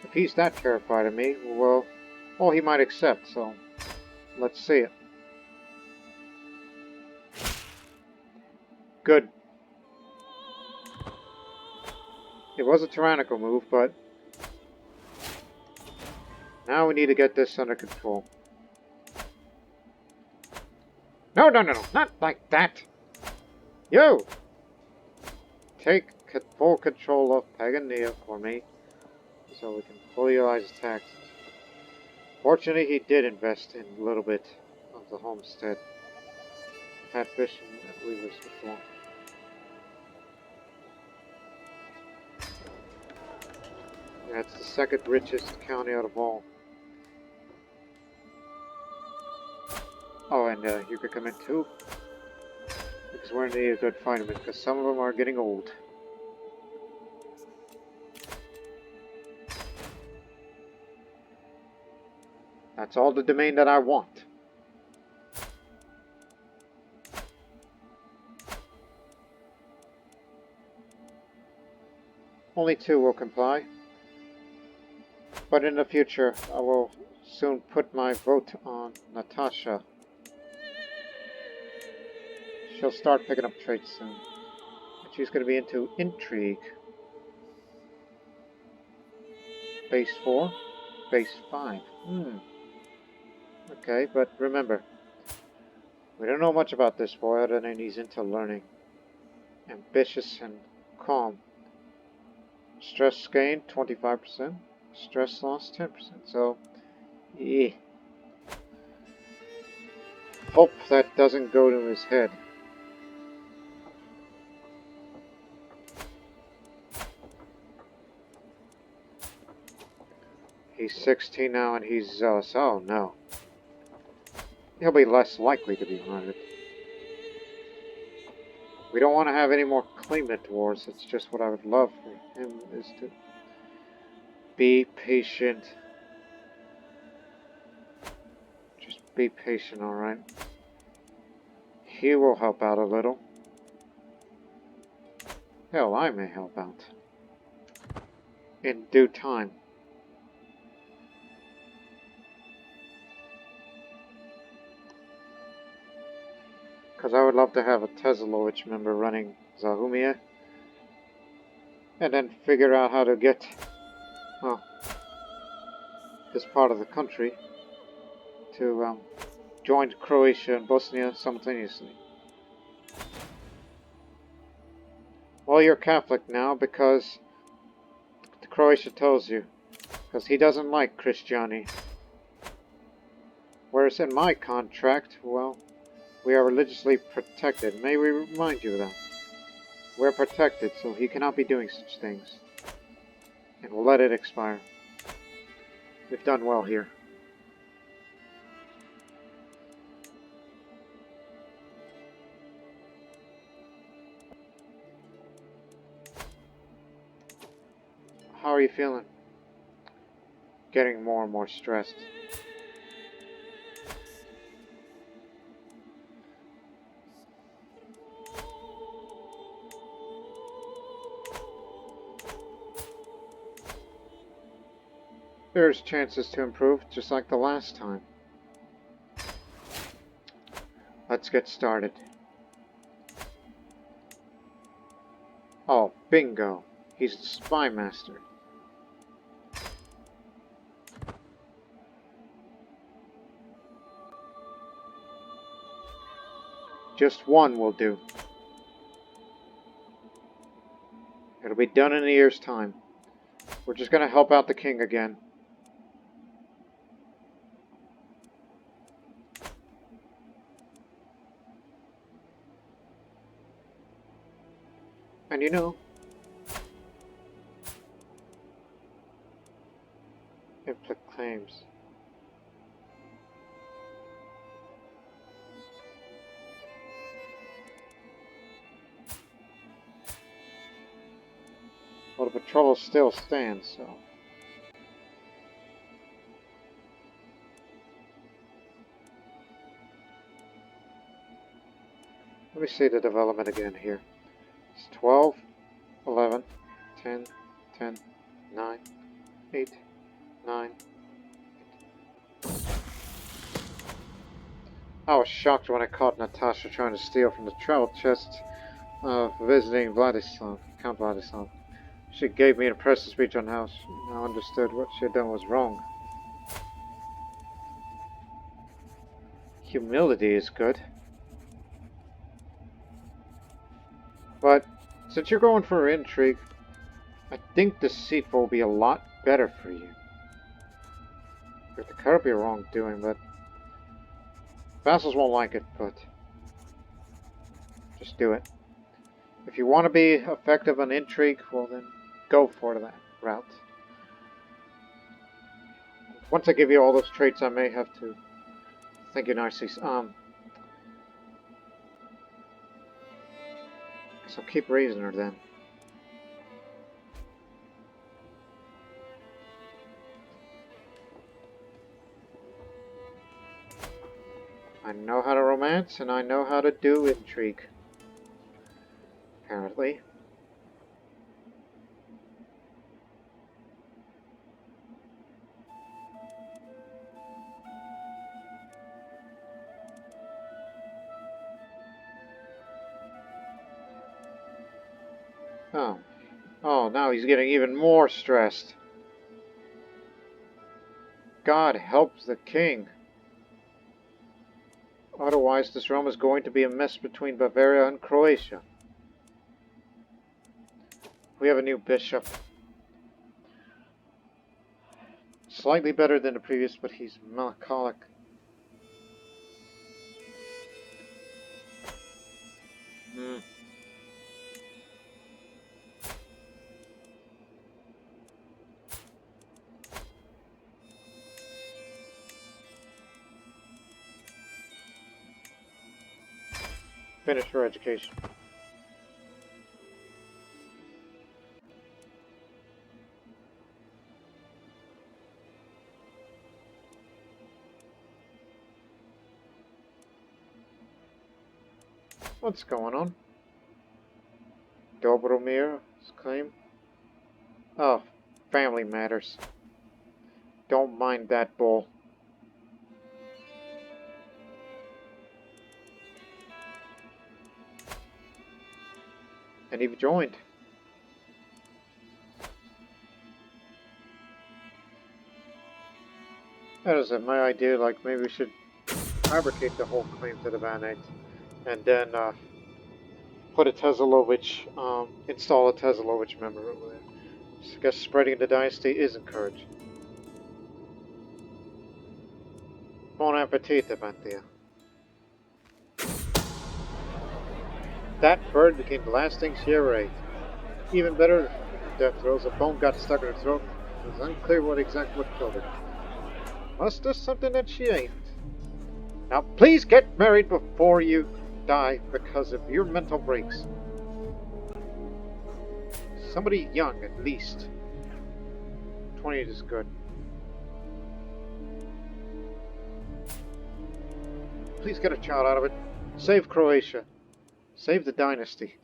If he's that terrified of me, well, he might accept, so let's see it. Good. It was a tyrannical move, but now we need to get this under control. No, not like that! You! Take full control of Pegania for me, so we can fully utilize his taxes. Fortunately, he did invest in a little bit of the homestead. Had fishing that we was before. Yeah, it's the second richest county out of all. Oh, and you could come in too. Because we're in need of good fighting, because some of them are getting old. That's all the domain that I want. Only 2 will comply. But in the future, I will soon put my vote on Natasha. She'll start picking up traits soon. And she's going to be into intrigue. Base 4, base 5. Okay, but remember, we don't know much about this boy other than he's into learning. Ambitious and calm. Stress gain 25%. Stress loss 10%. So, yeah. Hope that doesn't go to his head. He's 16 now and he's zealous. Oh no. He'll be less likely to be hunted. We don't want to have any more claimant wars. It's just what I would love for him is to be patient. Just be patient, alright? He will help out a little. Hell, I may help out. In due time. Because I would love to have a Tezalović member running Zahumlje. And then figure out how to get, well, this part of the country to join Croatia and Bosnia simultaneously. Well, you're Catholic now because Croatia tells you. Because he doesn't like Christianity. Whereas in my contract, well, we are religiously protected. May we remind you of that. We're protected, so he cannot be doing such things. And we'll let it expire. We've done well here. How are you feeling? Getting more and more stressed. There's chances to improve, just like the last time. Let's get started. Oh, bingo. He's the spy master. Just one will do. It'll be done in a year's time. We're just gonna help out the king again. And you know, implicit claims. Well, the patrol still stands, so. Let me see the development again here. It's 12, 11, 10, 10, 9, 8, 9. I was shocked when I caught Natasha trying to steal from the travel chest of visiting Vladislav, Count Vladislav. She gave me an impressive speech on how she now understood what she had done was wrong. Humility is good. But since you're going for intrigue, I think deceitful will be a lot better for you. There could be a wrongdoing, but vassals won't like it, but just do it. If you want to be effective on intrigue, well then go for that route. Once I give you all those traits, I may have to. Thank you, Narses. I'll keep raising her then. I know how to romance, and I know how to do intrigue. Apparently. Oh. Oh, now he's getting even more stressed. God help the king. Otherwise, this realm is going to be a mess between Bavaria and Croatia. We have a new bishop. Slightly better than the previous, but he's melancholic. Finish her education. What's going on? Dobromir's claim? Oh, family matters. Don't mind that bull. And you've joined. That is my idea, like maybe we should fabricate the whole claim to the Banate. And then put a Tezalović, install a Tezalović member over there. So I guess spreading the dynasty is encouraged. Bon appetit, Avantia. That bird became the last thing she ever ate. Even better, death throes, a bone got stuck in her throat. It was unclear what exactly killed her. Must have something that she ate. Now please get married before you die because of your mental breaks. Somebody young, at least. 28 is good. Please get a child out of it. Save Croatia. Save the dynasty.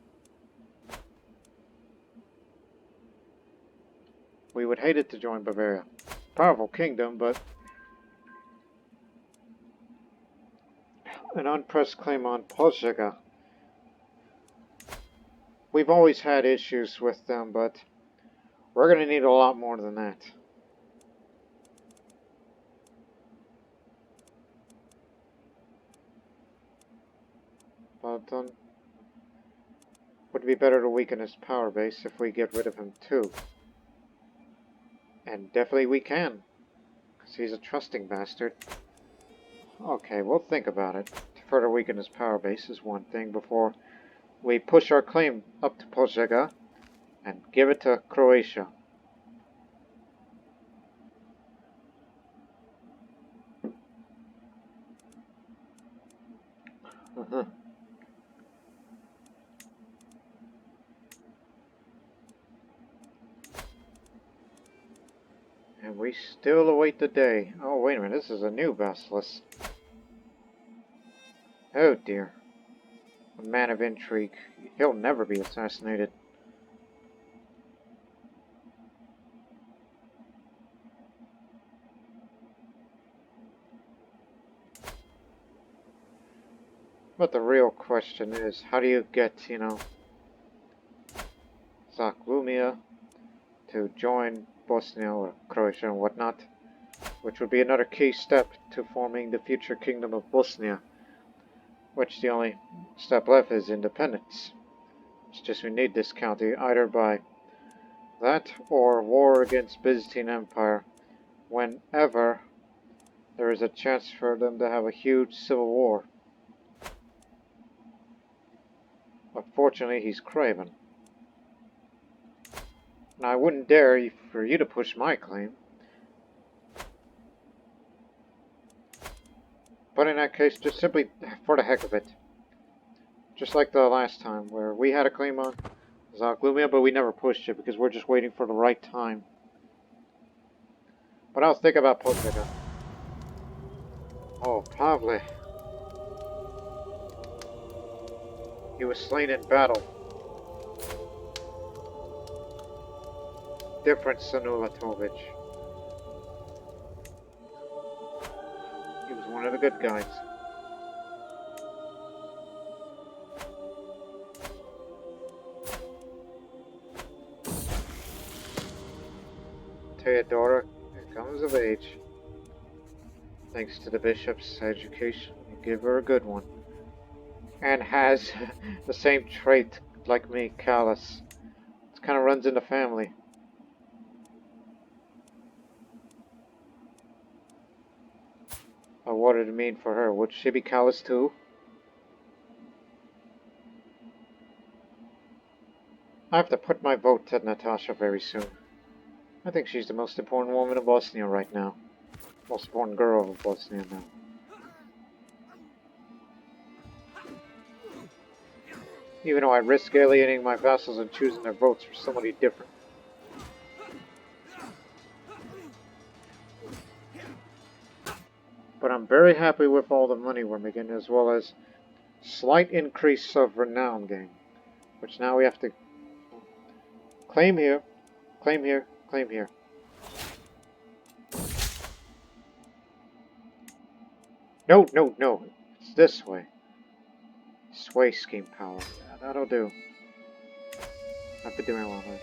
We would hate it to join Bavaria. Powerful kingdom, but an unpressed claim on Poljaga. We've always had issues with them, but we're going to need a lot more than that. But would it be better to weaken his power base if we get rid of him too? And definitely we can, because he's a trusting bastard. Okay, we'll think about it. To further weaken his power base is one thing before we push our claim up to Poljaga and give it to Croatia. And we still await the day. Oh, wait a minute, this is a new basilisk. Oh dear. A man of intrigue. He'll never be assassinated. But the real question is, how do you get, Zachlumia to join Bosnia or Croatia and whatnot, which would be another key step to forming the future kingdom of Bosnia, which the only step left is independence. It's just we need this county either by that or war against Byzantine Empire whenever there is a chance for them to have a huge civil war. But fortunately he's craven. Now, I wouldn't dare for you to push my claim. But in that case, just simply for the heck of it, Just like the last time, where we had a claim on Zachlumia, but we never pushed it because we're just waiting for the right time. But I was thinking about pushing it. Oh, Pavle. He was slain in battle. Different Sanulatović. He was one of the good guys. Theodora comes of age. Thanks to the bishop's education, you give her a good one. And has the same trait like me, callous. It kind of runs in the family. What did it mean for her? Would she be callous too? I have to put my vote to Natasha very soon. I think she's the most important woman in Bosnia right now. Most important girl of Bosnia now. Even though I risk alienating my vassals and choosing their votes for somebody different. But I'm very happy with all the money we're making, as well as slight increase of renown gain. Which now we have to claim here, claim here, claim here. No, no, no. It's this way. Sway scheme power. Yeah, that'll do. I've been doing a lot of it.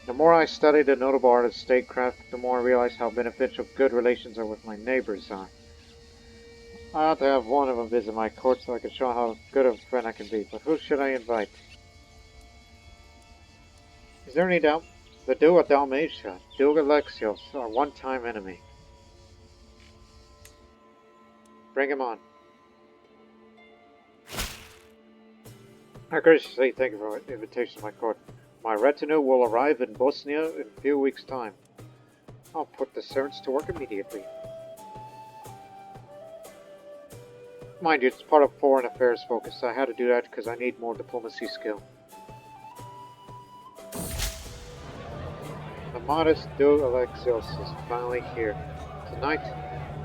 The more I study the notable art of statecraft, the more I realize how beneficial good relations are with my neighbors are. I ought to have one of them visit my court so I can show how good of a friend I can be. But who should I invite? Is there any doubt? The Duke of Dalmatia, Duke Alexios, our one-time enemy. Bring him on. I graciously thank you for the invitation to my court. My retinue will arrive in Bosnia in a few weeks' time. I'll put the servants to work immediately. Mind you, it's part of foreign affairs focus. I had to do that because I need more diplomacy skill. The modest Duke Alexios is finally here. Tonight,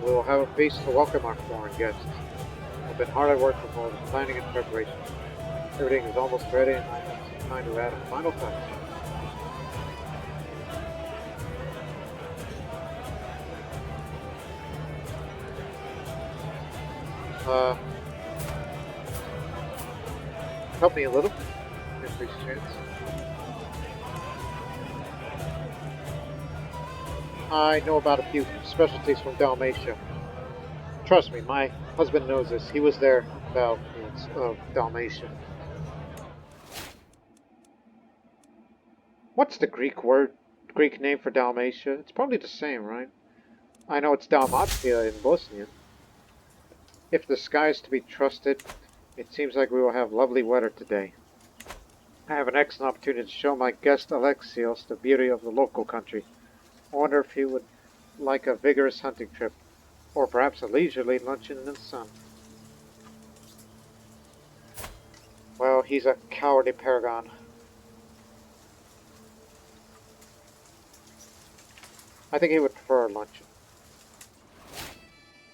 we will have a feast to welcome our foreign guests. I've been hard at work with all the planning and preparation. Everything is almost ready and I have some time to add a final touch. Help me a little. Increase chance. I know about a few specialties from Dalmatia. Trust me, my husband knows this. He was there about Dalmatia. What's the Greek name for Dalmatia? It's probably the same, right? I know it's Dalmatia in Bosnia. If the sky is to be trusted, it seems like we will have lovely weather today. I have an excellent opportunity to show my guest Alexios the beauty of the local country. I wonder if he would like a vigorous hunting trip, or perhaps a leisurely luncheon in the sun. Well, he's a cowardly paragon. I think he would prefer a luncheon.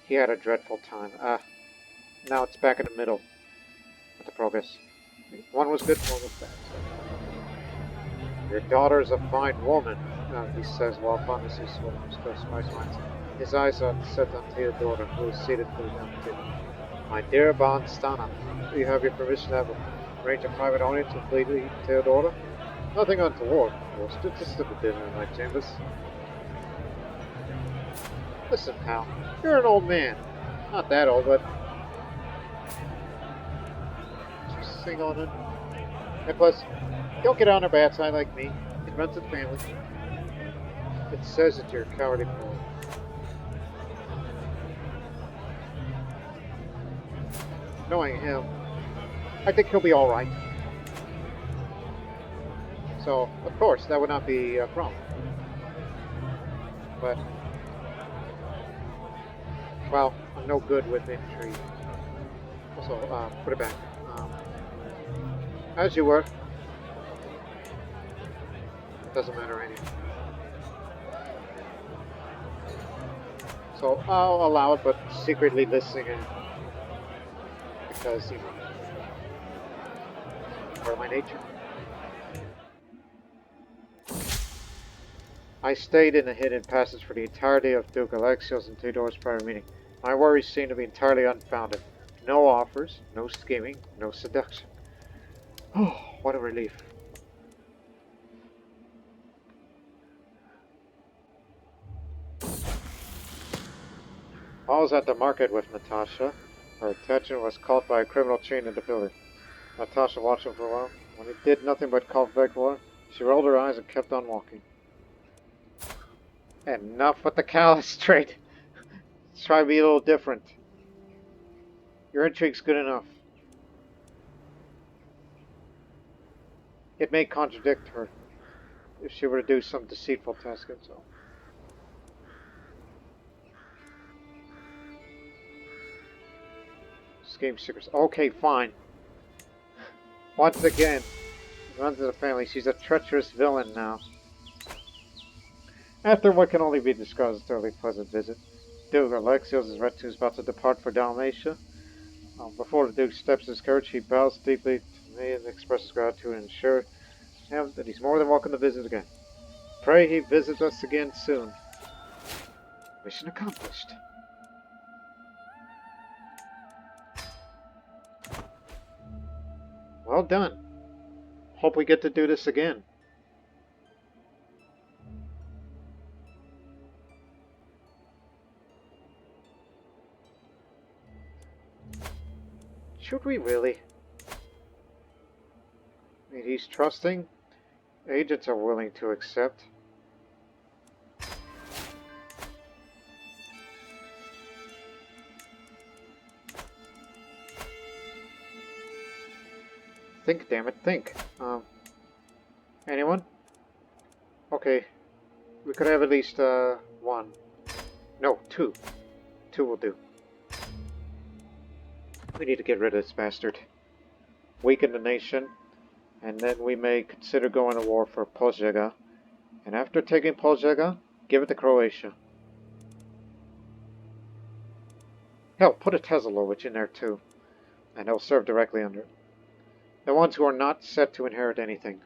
He had a dreadful time. Now it's back in the middle of the progress. One was good, one was bad. Your daughter is a fine woman, he says while fondly spice wines. His eyes are set on Theodora, who is seated for the table. My dear Bon Stana, do you have your permission to arrange a private audience with Lady Theodora? Nothing untoward, of course, just a dinner in my chambers. Listen, pal, you're an old man. Not that old, but... She's single and... And plus, don't get on her bad side like me. It runs in the family. It says that you're a cowardly boy. Knowing him, I think he'll be alright. So, of course, that would not be a problem. But... well, I'm no good with intrigue. Also, put it back. As you were. Doesn't matter anyway. So I'll allow it, but secretly listening in. Because, you know, part of my nature. I stayed in a hidden passage for the entirety of Duke Alexios and Theodore's private meeting. My worries seem to be entirely unfounded. No offers, no scheming, no seduction. Oh, what a relief. I was at the market with Natasha. Her attention was caught by a criminal chained in the building. Natasha watched him for a while. When he did nothing but cough back water, she rolled her eyes and kept on walking. Enough with the callous trait. Let's try to be a little different. Your intrigue's good enough. It may contradict her if she were to do some deceitful task and so. Scheme secrets. Okay, fine. Once again, runs in the family. She's a treacherous villain now. After what can only be described as a thoroughly pleasant visit, Duke Alexios' retinue is about to depart for Dalmatia. Before the Duke steps his courage, he bows deeply to me and expresses gratitude and assures him that he's more than welcome to visit again. Pray he visits us again soon. Mission accomplished. Well done. Hope we get to do this again. Should we really? I mean, he's trusting. Agents are willing to accept. Think, damn it, think. Anyone? Okay. We could have at least, one. No, two. Two will do. We need to get rid of this bastard. Weaken the nation, and then we may consider going to war for Požega. And after taking Požega, give it to Croatia. Hell, put a Tezalović in there too, and he'll serve directly under it. The ones who are not set to inherit anything.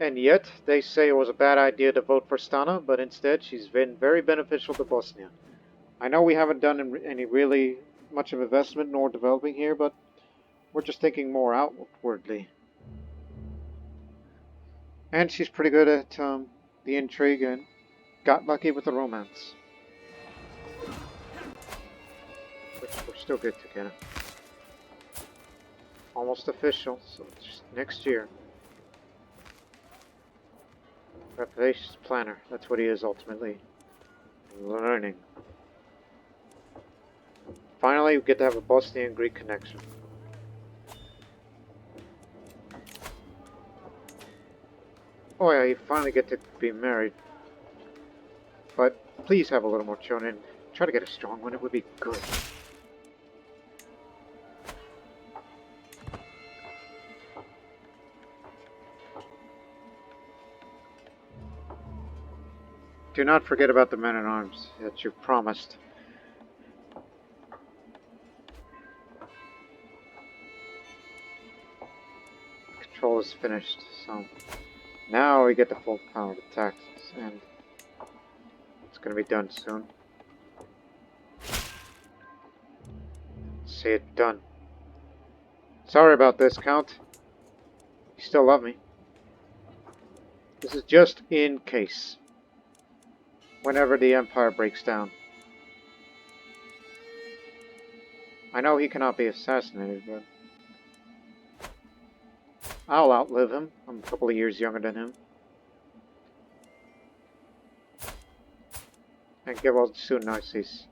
And yet, they say it was a bad idea to vote for Stana, but instead she's been very beneficial to Bosnia. I know we haven't done any really much of investment nor developing here, but we're just thinking more outwardly. And she's pretty good at the intrigue and got lucky with the romance. Which we're still good together. Almost official, so it's just next year. Reparations planner, that's what he is ultimately. Learning. Finally, we get to have a Bosnian Greek connection. Oh yeah, you finally get to be married. But please have a little more children. Try to get a strong one, it would be good. Do not forget about the men-at-arms that you promised. Control is finished, so now we get the full power to taxes, and it's going to be done soon. See it done. Sorry about this, Count. You still love me. This is just in case. Whenever the Empire breaks down. I know he cannot be assassinated, but I'll outlive him. I'm a couple of years younger than him. And give all soon Narses.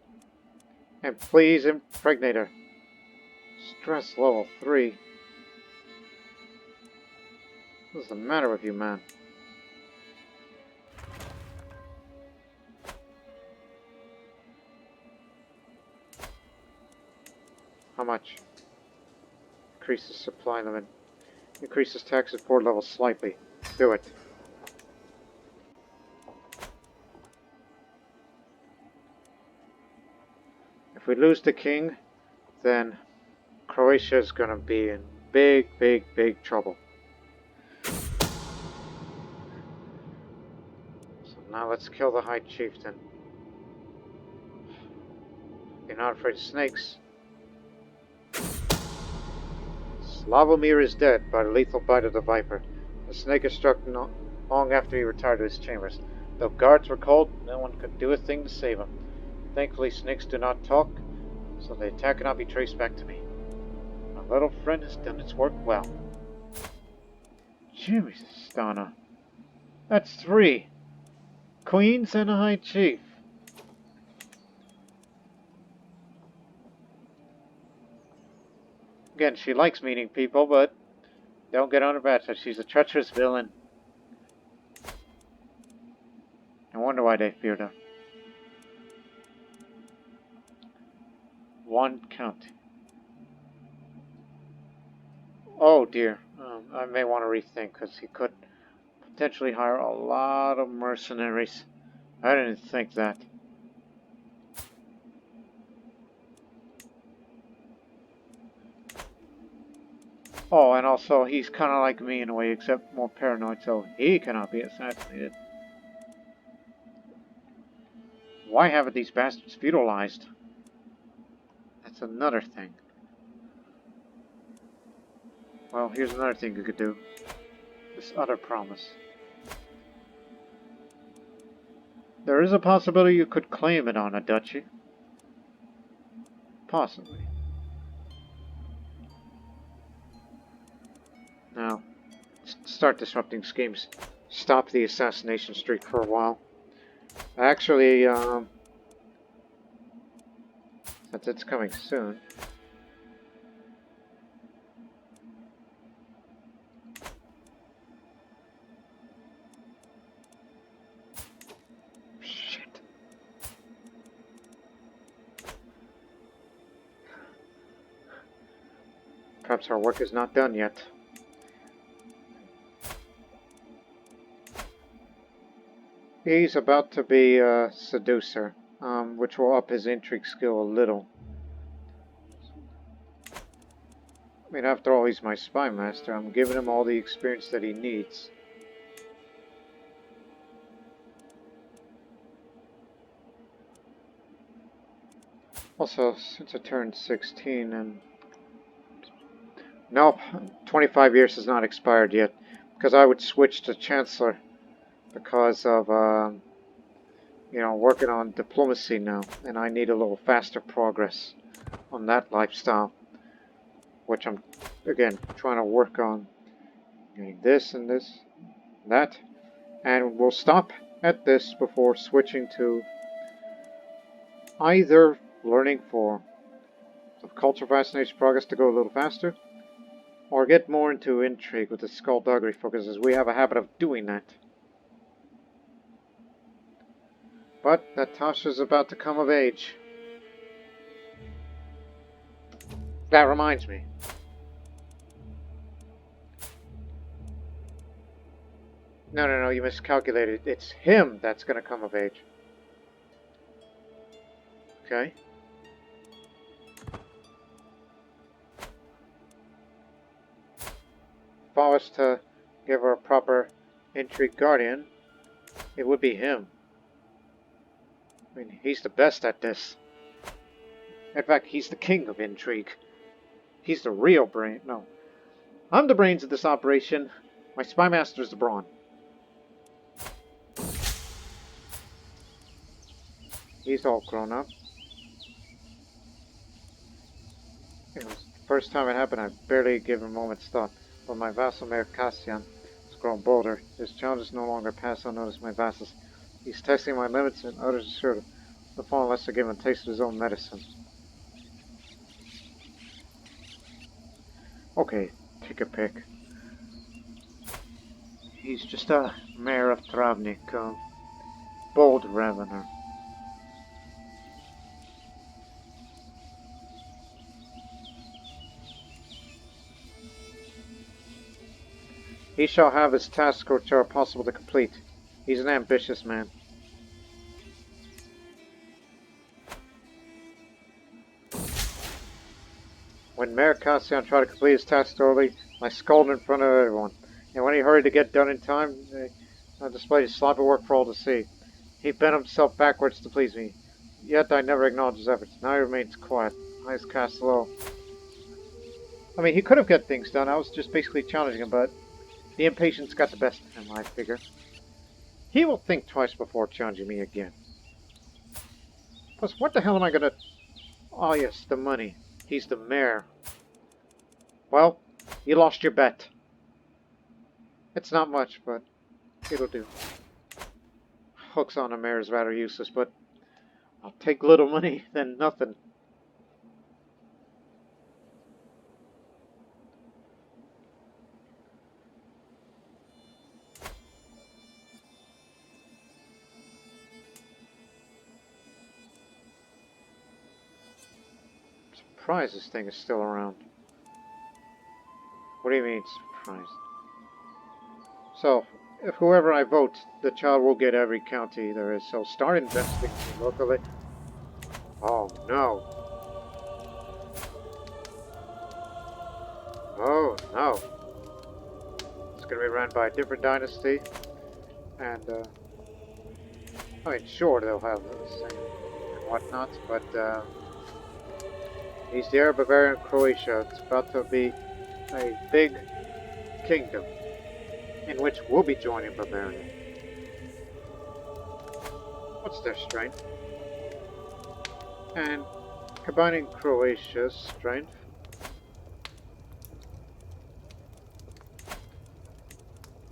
And please impregnate her. Stress level 3. What's the matter with you, man? How much? Increases supply limit. Increases tax support level slightly. Do it. If we lose the king, then Croatia is gonna be in big, big, big trouble. So now let's kill the High Chieftain. You're not afraid of snakes. Zahumlje is dead by the lethal bite of the viper. The snake is struck long after he retired to his chambers. Though guards were called, no one could do a thing to save him. Thankfully, snakes do not talk, so the attack cannot be traced back to me. My little friend has done its work well. Jimmy, Stana. That's 3 queens and a high chief. Again, she likes meeting people, but don't get on her bad side. She's a treacherous villain. I wonder why they feared her. 1 county. Oh dear. I may want to rethink, because he could potentially hire a lot of mercenaries. I didn't think that. Oh, and also, he's kind of like me in a way, except more paranoid, so he cannot be assassinated. Why haven't these bastards feudalized? That's another thing. Well, here's another thing you could do. This other promise. There is a possibility you could claim it on a duchy. Possibly. Now, start disrupting schemes. Stop the assassination streak for a while. Actually, since it's coming soon. Shit. Perhaps our work is not done yet. He's about to be a seducer, which will up his intrigue skill a little. I mean, after all, he's my spy master. I'm giving him all the experience that he needs. Also, since I turned 16 and... Nope, 25 years has not expired yet, because I would switch to Chancellor because of, you know, working on diplomacy now, and I need a little faster progress on that lifestyle, which I'm, again, trying to work on. Getting this and this, and that, and we'll stop at this before switching to either learning for the culture fascination progress to go a little faster, or get more into intrigue with the skullduggery focus, as we have a habit of doing that. But Natasha's about to come of age. That reminds me. No, you miscalculated. It's him that's going to come of age. Okay. If I was to give her a proper intrigue guardian, it would be him. I mean, he's the best at this. In fact, he's the king of intrigue. He's the real brain. No. I'm the brains of this operation. My spy master is the brawn. He's all grown up. It was the first time it happened, I barely gave a moment's thought. But my vassal Mayor Cassian has grown bolder. His challenges no longer pass unnoticed by my vassals. He's testing my limits, and others are sure to fall unless I give him a taste of his own medicine. Okay, take a pick. He's just a mayor of Travnik, bold revener. He shall have his tasks which are possible to complete. He's an ambitious man. When Mayor Cassian tried to complete his task thoroughly, I scolded in front of everyone. And when he hurried to get done in time, I displayed his sloppy work for all to see. He bent himself backwards to please me. Yet I never acknowledged his efforts. Now he remains quiet. Eyes cast low. I mean, he could have got things done. I was just basically challenging him, but the impatience got the best of him, I figure. He will think twice before challenging me again. Plus, what the hell am I gonna... Oh yes, the money. He's the mayor. Well, you lost your bet. It's not much, but it'll do. Hooks on a mayor is rather useless, but I'll take little money than nothing. Surprised this thing is still around. What do you mean, surprised? So, if whoever I vote, the child will get every county there is. So start investing locally. Oh no. Oh no. It's going to be run by a different dynasty. And, I mean, sure, they'll have the same and whatnot, but, he's the heir of Bavaria and Croatia. It's about to be a big kingdom in which we'll be joining Bavaria. What's their strength? And combining Croatia's strength.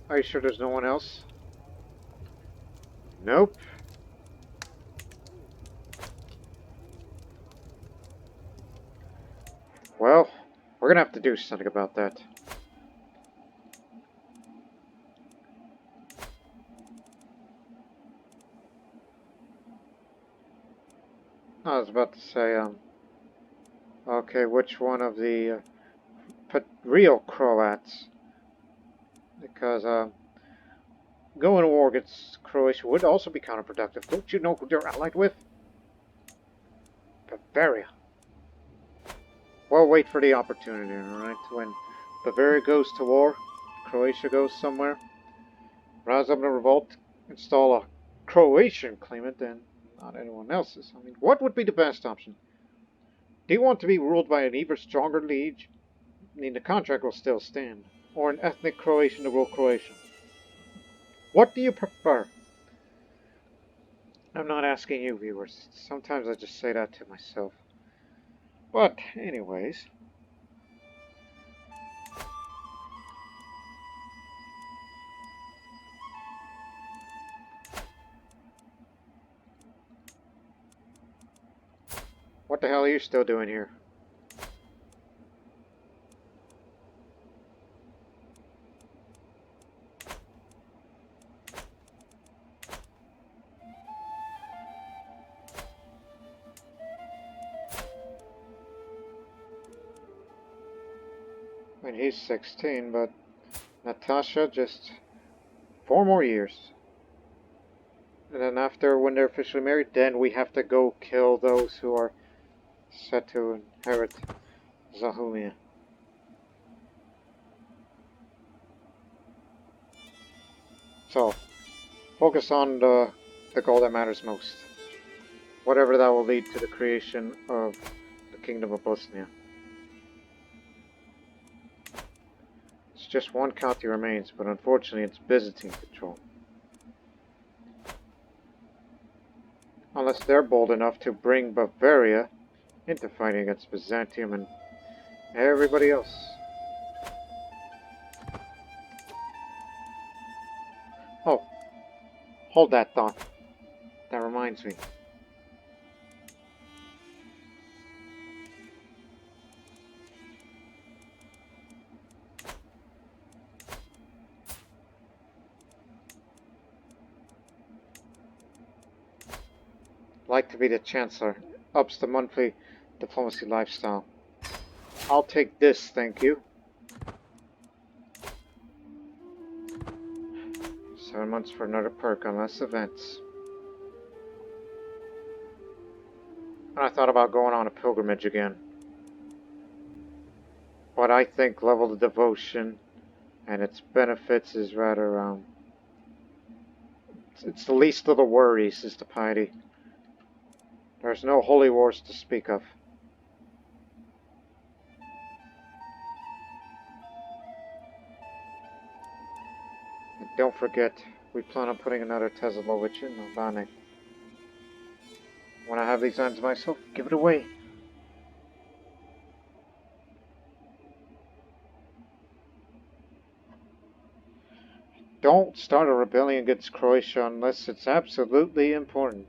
Are you sure there's no one else? Nope. Well, we're gonna have to do something about that. I was about to say, okay, which one of the real Croats? Because, going to war against Croatia would also be counterproductive. Don't you know who they're allied with? Bavaria. Well, wait for the opportunity, alright? When Bavaria goes to war, Croatia goes somewhere, rise up in a revolt, install a Croatian claimant, and not anyone else's. I mean, what would be the best option? Do you want to be ruled by an even stronger liege? I mean, the contract will still stand. Or an ethnic Croatian to rule Croatia? What do you prefer? I'm not asking you, viewers. Sometimes I just say that to myself. But, anyways. What the hell are you still doing here? I mean, he's 16, but Natasha, just 4 more years. And then after, when they're officially married, then we have to go kill those who are set to inherit Zahumlje. So, focus on the goal that matters most. Whatever that will lead to the creation of the Kingdom of Bosnia. It's just one county remains, but unfortunately it's Byzantine control. Unless they're bold enough to bring Bavaria into fighting against Byzantium and everybody else. Oh, hold that thought. That reminds me. Like to be the Chancellor. Ups the monthly diplomacy lifestyle. I'll take this, thank you. 9 months for another perk on less events. And I thought about going on a pilgrimage again. But I think level of devotion and its benefits is rather, it's the least of the worries, is the piety. There's no holy wars to speak of. And don't forget, we plan on putting another Tezalović in Albania. When I have these items myself, give it away. Don't start a rebellion against Croatia unless it's absolutely important.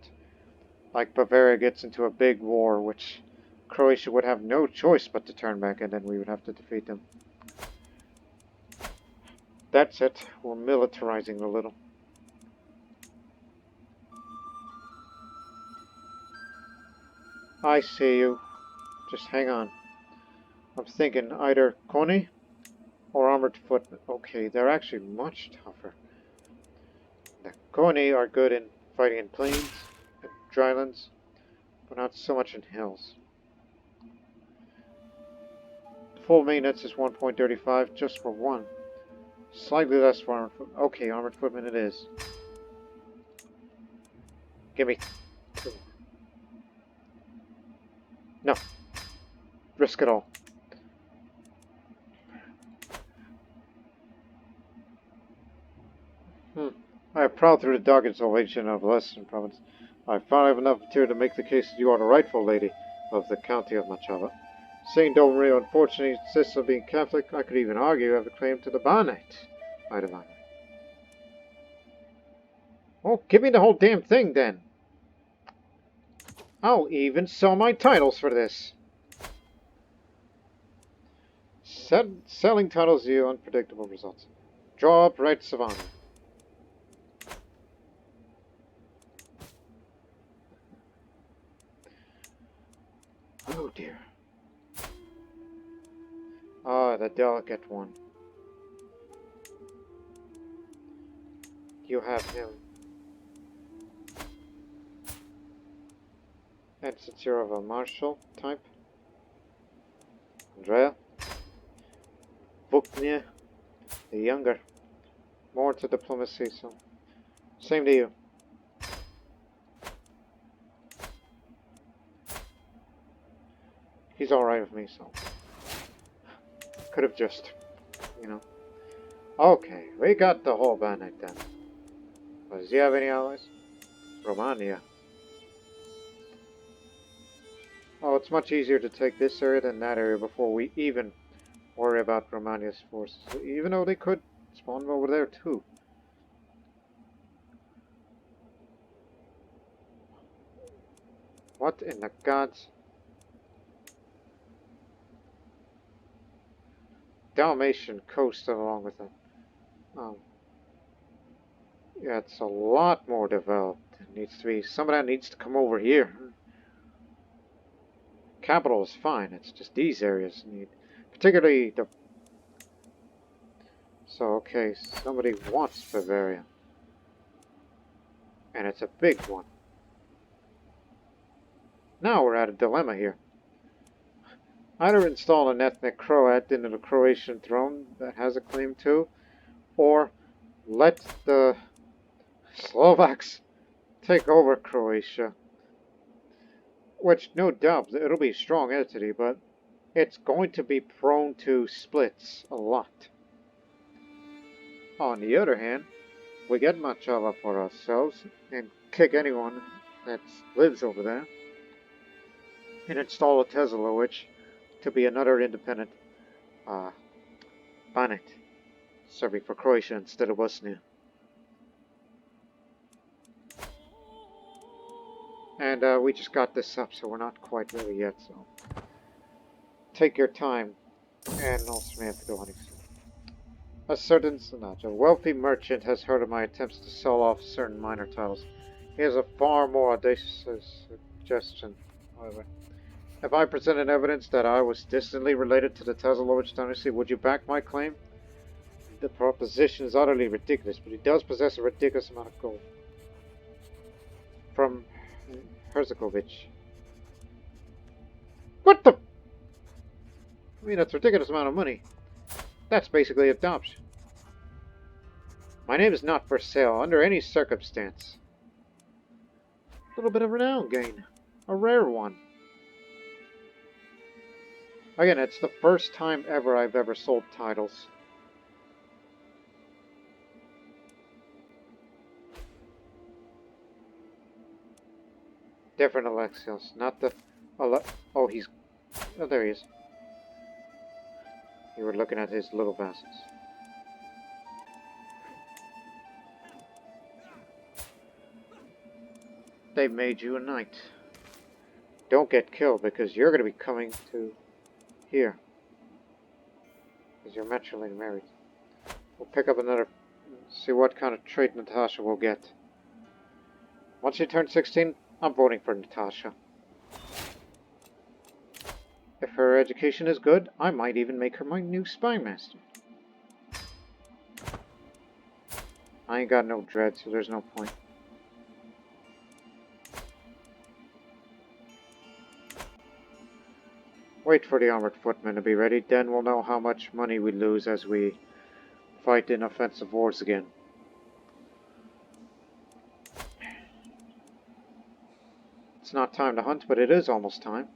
Like Bavaria gets into a big war, which Croatia would have no choice but to turn back, and then we would have to defeat them. That's it. We're militarizing a little. I see you. Just hang on. I'm thinking either Koni or armored footmen. Okay, they're actually much tougher. The Koni are good in fighting in plains and drylands, but not so much in hills. Full maintenance is 1.35 just for one. Slightly less for armored footmen. Okay, armored footmen it is. Give me two. No. Risk it all. I am proud through the dogged salvation of Lesson province. I finally have enough material to make the case that you are the rightful lady of the county of Machava. Seeing Domaria unfortunately insists on being Catholic, I could even argue you have a claim to the Barnate. I divine. Oh, give me the whole damn thing then. I'll even sell my titles for this. Selling titles yield unpredictable results. Draw up rights of honor. Oh dear. Ah, the delicate one. You have him. And since you're of a martial type, Andrea, Vuknia, the younger, more to diplomacy, so same to you. He's alright with me, so could have just, you know. Okay, we got the whole Bannock done. Does he have any allies? Romania. Oh, it's much easier to take this area than that area before we even worry about Romania's forces. Even though they could spawn over there too. What in the gods? Dalmatian coast along with it. Yeah, it's a lot more developed. It needs to be. Some of that needs to come over here. Capital is fine. It's just these areas need, particularly the. So okay, somebody wants Bavaria, and it's a big one. Now we're at a dilemma here. Either install an ethnic Croat into the Croatian throne that has a claim to, or let the Slovaks take over Croatia. Which, no doubt, it'll be a strong entity, but it's going to be prone to splits a lot. On the other hand, we get Machava for ourselves and kick anyone that lives over there, and install a Tezalović to be another independent Banat, serving for Croatia instead of Bosnia. And we just got this up, so we're not quite ready yet, so take your time, and also may have to go hunting soon. A certain Sonata, a wealthy merchant, has heard of my attempts to sell off certain minor titles. He has a far more audacious suggestion, however. If I presented evidence that I was distantly related to the Tezalović Dynasty, would you back my claim? the proposition is utterly ridiculous, but he does possess a ridiculous amount of gold. From Herzegovich. What the? I mean, that's a ridiculous amount of money. That's basically adoption. My name is not for sale under any circumstance. A little bit of renown gain. A rare one. Again, it's the first time ever I've ever sold titles. Different Alexios, not the... Oh, he's... Oh, there he is. You were looking at his little vassals. They made you a knight. Don't get killed, because you're going to be coming to here. Because you're matrilineally married. We'll pick up another... See what kind of trait Natasha will get. Once she turns 16, I'm voting for Natasha. If her education is good, I might even make her my new spy master. I ain't got no dread, so there's no point. Wait for the armored footmen to be ready, then we'll know how much money we lose as we fight in offensive wars again. It's not time to hunt, but it is almost time.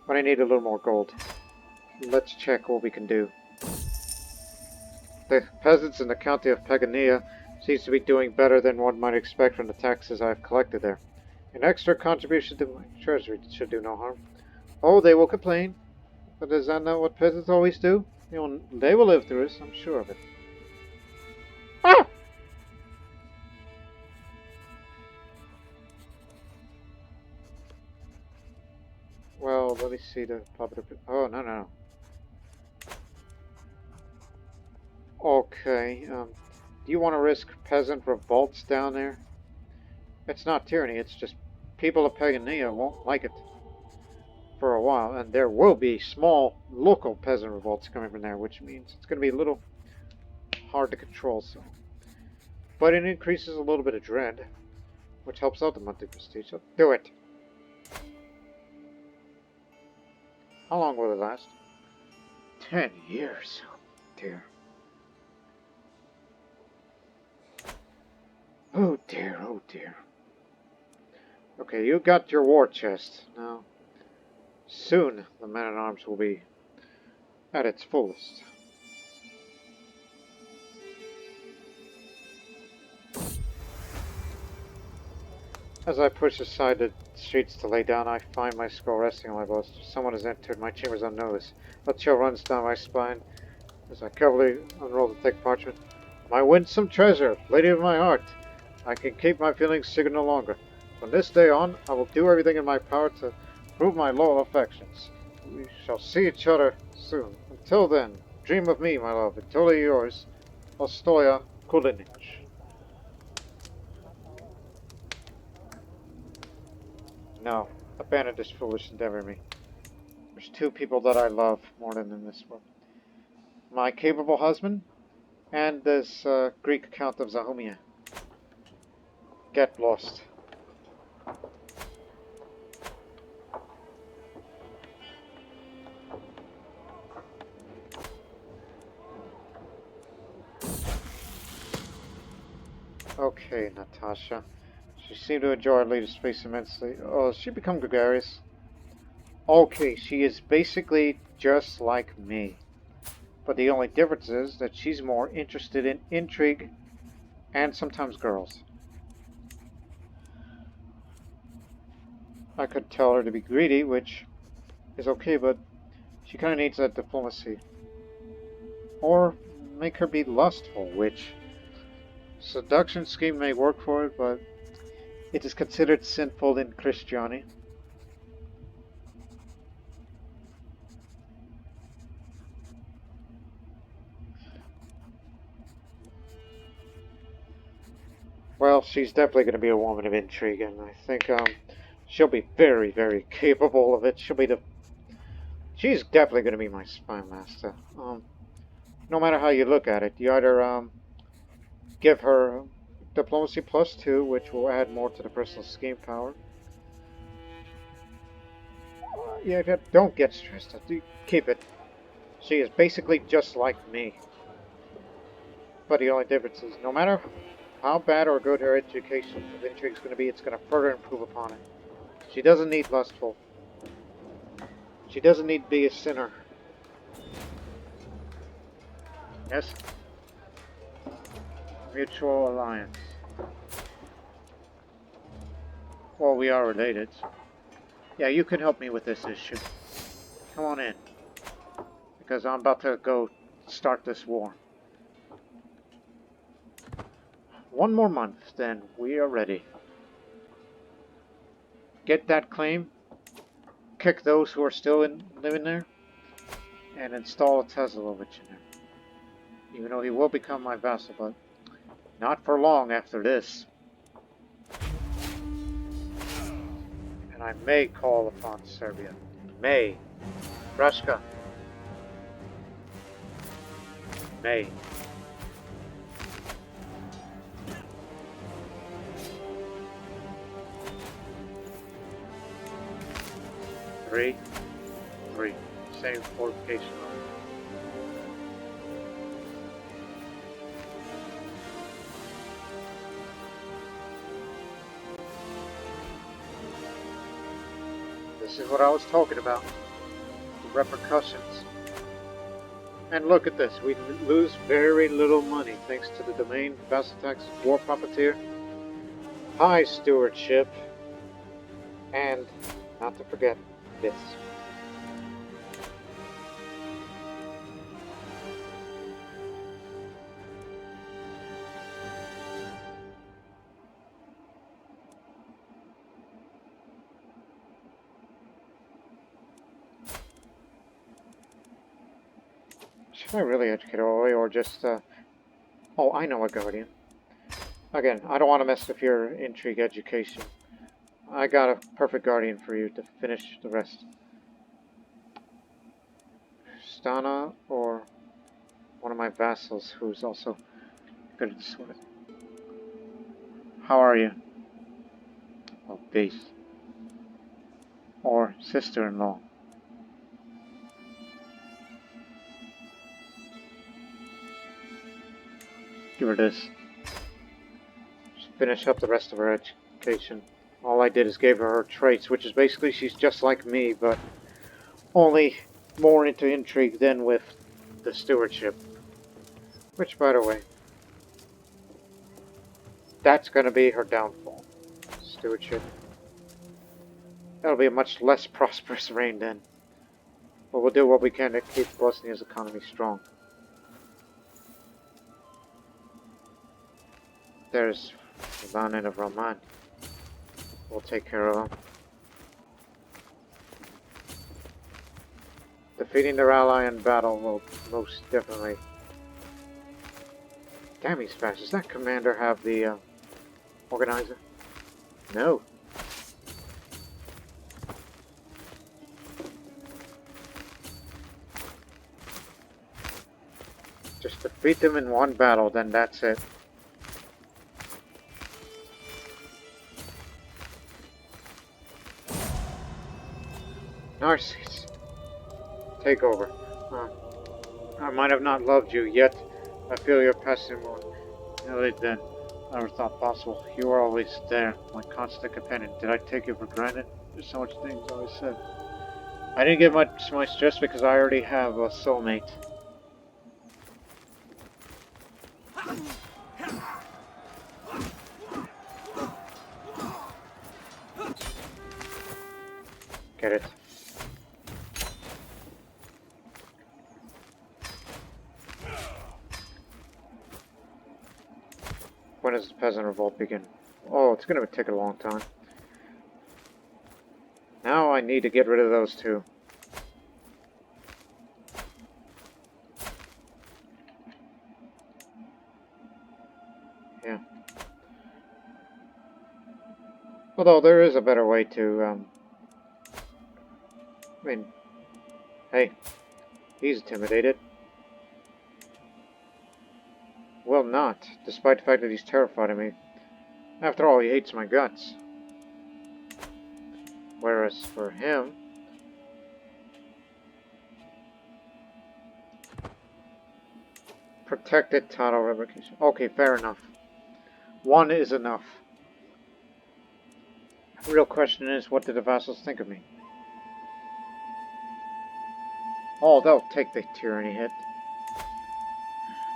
But I need a little more gold. Let's check what we can do. The peasants in the county of Pagania seems to be doing better than one might expect from the taxes I've collected there. An extra contribution to my treasury should do no harm. Oh, they will complain. But is that not what peasants always do? They will live through this, I'm sure of it. Ah! Well, let me see the popular... Oh, no. Okay, do you want to risk peasant revolts down there? It's not tyranny, it's just people of Pagania won't like it for a while, and there will be small local peasant revolts coming from there, which means it's going to be a little hard to control. So, but it increases a little bit of dread, which helps out the monthly prestige. So do it. How long will it last? 10 years. Oh dear. Oh dear, oh dear. Okay, you got your war chest. Now, soon the man-at-arms will be at its fullest. As I push aside the streets to lay down, I find my skull resting on my boast. Someone has entered my chambers unnoticed. A chill runs down my spine as I carefully unroll the thick parchment. My winsome treasure, lady of my heart. I can keep my feelings secret no longer. From this day on, I will do everything in my power to prove my loyal affections. We shall see each other soon. Until then, dream of me, my love. Until yours, Ostoya Kulinich. No, abandon this foolish endeavor, me. There's two people that I love more than in this world. My capable husband, and this Greek Count of Zahumlje. Get lost. Okay, Natasha. She seemed to enjoy our latest space immensely. Oh, has she become gregarious? Okay, she is basically just like me. But the only difference is that she's more interested in intrigue and sometimes girls. I could tell her to be greedy, which is okay, but she kind of needs that diplomacy. Or make her be lustful, which seduction scheme may work for it, but it is considered sinful in Christianity. Well, she's definitely going to be a woman of intrigue, and I think she'll be very, very capable of it. She's definitely going to be my spy master. no matter how you look at it. You either give her diplomacy +2, which will add more to the personal scheme power. Yeah, don't get stressed. Keep it. She is basically just like me. But the only difference is, no matter how bad or good her education of intrigue is going to be, it's going to further improve upon it. She doesn't need lustful. She doesn't need to be a sinner. Yes? Mutual alliance. Well, we are related. Yeah, you can help me with this issue. Come on in. Because I'm about to go start this war. One more month, then we are ready. Get that claim, kick those who are still living there, and install a Tezalović in there. Even though he will become my vassal, but not for long after this. And I may call upon Serbia. May. Rashka. May. Three. Same fortification. This is what I was talking about. The repercussions. And look at this. We lose very little money thanks to the domain, vassal tax, war profiteer, high stewardship, and not to forget this. Should I really educate Oi, or just, Oh, I know a guardian. Again, I don't want to mess with your intrigue education. I got a perfect guardian for you to finish the rest. Stana, or one of my vassals who's also good at the sword. How are you? Oh, peace. Or sister-in-law. Give her this. Just finish up the rest of her education. All I did is gave her traits, which is basically she's just like me, but only more into intrigue than with the stewardship. Which, by the way, that's going to be her downfall. Stewardship. That'll be a much less prosperous reign then. But we'll do what we can to keep Bosnia's economy strong. There's Ivan and Roman. We'll take care of them. Defeating their ally in battle will most definitely... Damn, he's fast. Does that commander have the organizer? No. Just defeat them in one battle, then that's it. Narses, take over. I might have not loved you, yet I feel your passion more nearly than I ever thought possible. You were always there, my constant companion. Did I take you for granted? There's so much things I always said. I didn't get much my stress because I already have a soulmate. Get it? When does the peasant revolt begin? Oh, it's going to take a long time. Now I need to get rid of those two. Yeah. Although there is a better way to, I mean, hey, he's intimidated. will not, despite the fact that he's terrified of me. After all, he hates my guts. Whereas for him... Protected title revocation. Okay, fair enough. One is enough. The real question is, what did the vassals think of me? Oh, they'll take the tyranny hit.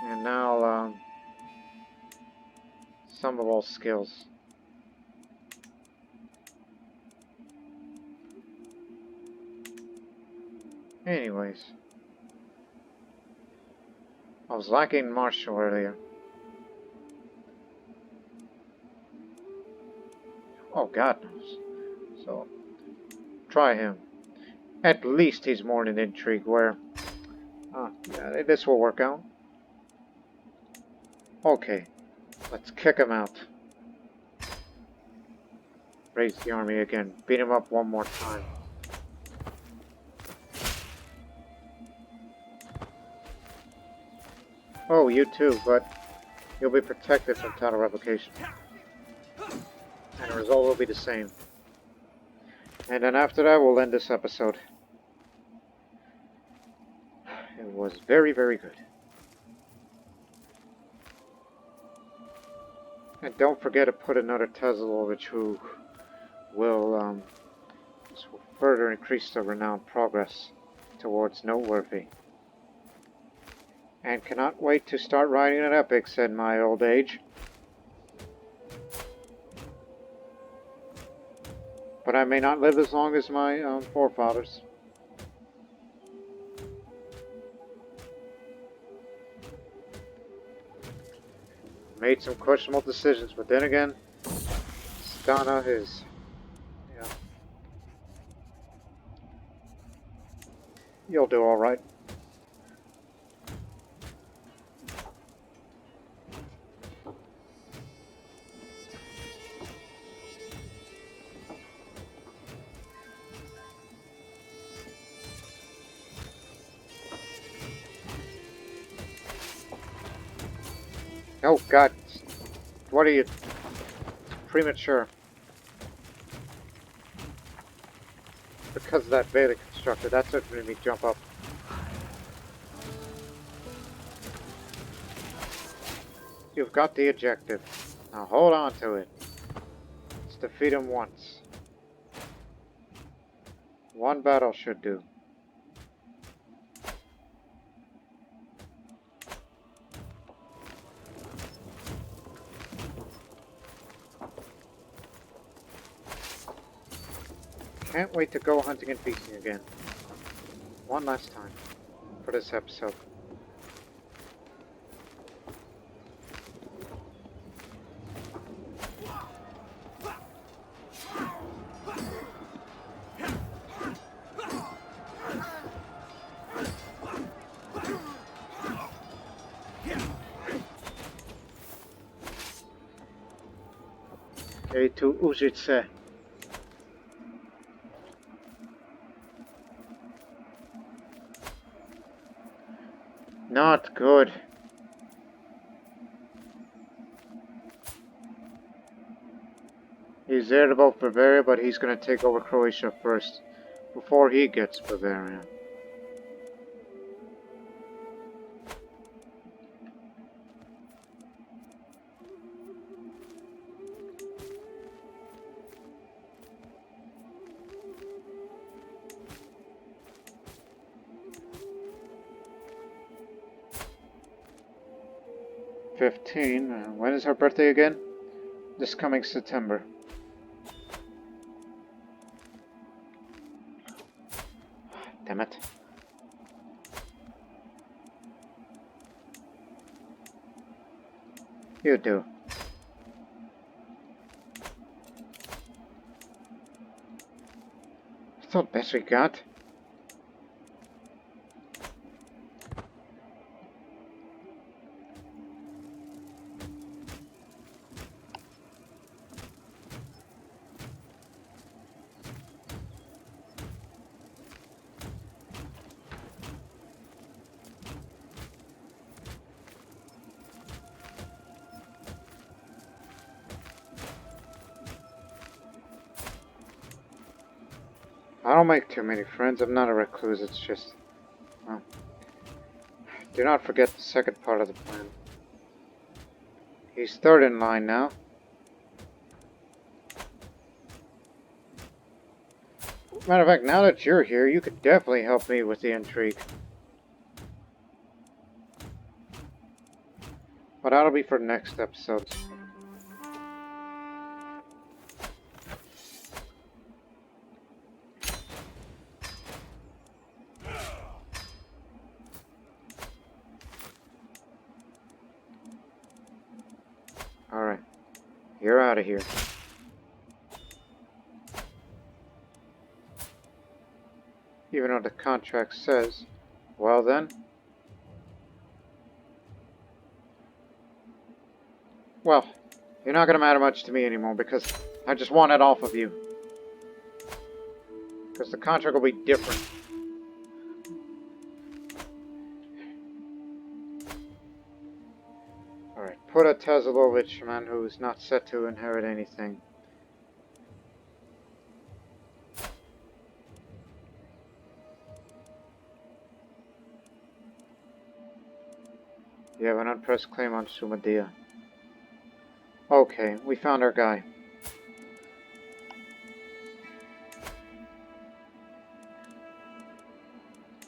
And now, some of all skills. Anyways. I was lacking martial earlier. Oh, God knows. So, try him. At least he's more in intrigue where... yeah, this will work out. Okay, let's kick him out. Raise the army again. Beat him up one more time. Oh, you too, but you'll be protected from title revocation. And the result will be the same. And then after that, we'll end this episode. It was very, very good. And don't forget to put another Tezalović who will further increase the renown progress towards noteworthy. And cannot wait to start writing an epic, said my old age. But I may not live as long as my forefathers. Made some questionable decisions, but then again, Stana is, yeah, you'll do all right. Oh God, what are you? Premature. Because of that Vedic constructor, that's what made me jump up. You've got the objective. Now hold on to it. Let's defeat him once. One battle should do. Can't wait to go hunting and feasting again. One last time for this episode. Okay, to Užice. Not good. He's there about Bavaria, but he's going to take over Croatia first, before he gets Bavaria. When is her birthday again? This coming September. Damn it. You do. That's not the best we got. don't make too many friends. I'm not a recluse. It's just... Well, do not forget the second part of the plan. He's third in line now. Matter of fact, now that you're here, you could definitely help me with the intrigue. But that'll be for the next episode. Alright. You're out of here. Even though the contract says, well then. Well, you're not going to matter much to me anymore because I just want it off of you. Because the contract will be different. Alright, put a Tezalović man who's not set to inherit anything. You have an unpressed claim on Zahumlje. Okay, we found our guy.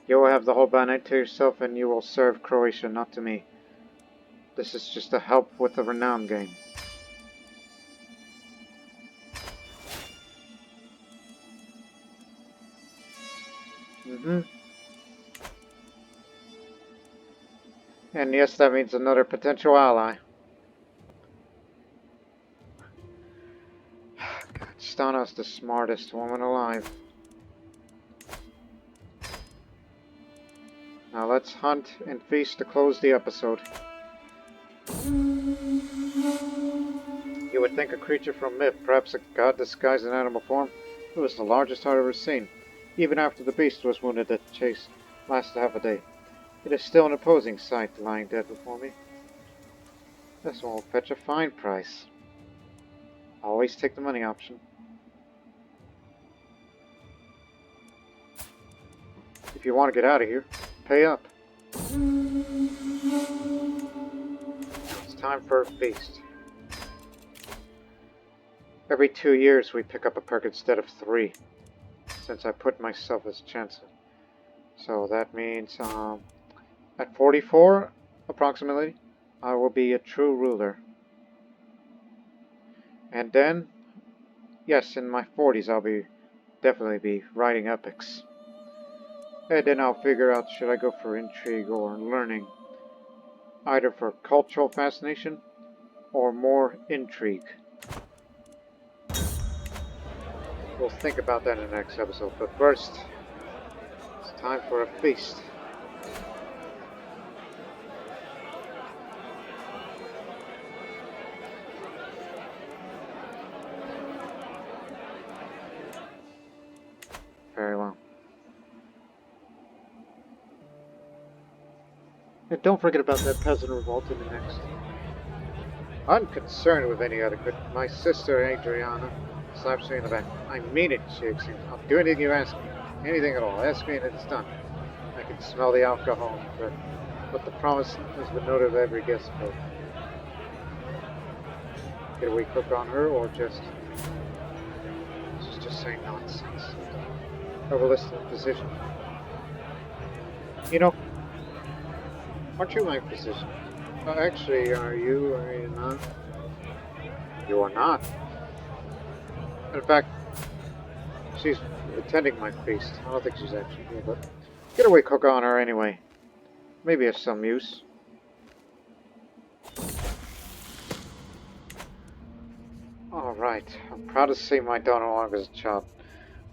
You will have the whole Banate to yourself and you will serve Croatia, not to me. This is just to help with the Renown game. And yes, that means another potential ally. God, Stana's the smartest woman alive. Now let's hunt and feast to close the episode. You would think a creature from myth, perhaps a god disguised in animal form. It was the largest I've ever seen. Even after the beast was wounded, the chase lasted half a day. It is still an imposing sight, lying dead before me. This one will fetch a fine price. Always take the money option. If you want to get out of here, pay up. It's time for a feast. Every 2 years we pick up a perk instead of 3, since I put myself as chancellor. So that means at 44, approximately, I will be a true ruler. And then, yes, in my 40s I'll definitely be writing epics. And then I'll figure out, should I go for intrigue or learning? Either for cultural fascination or more intrigue. We'll think about that in the next episode, but first, it's time for a feast. Very well. And don't forget about that peasant revolt in the next. Unconcerned with any other good. My sister Adriana slaps me in the back. I mean it, she exclaims. I'll do anything you ask me. Anything at all. Ask me and it's done. I can smell the alcohol, but the promise has been noted of every guest book. Get a weak hook on her or just... She's just saying nonsense. Overlisted position. You know, aren't you my physician? Actually, are you not? You are not. In fact, she's attending my feast. I don't think she's actually here, but get a weak hook on her anyway. Maybe of some use. Alright, I'm proud to see my daughter no longer as a child.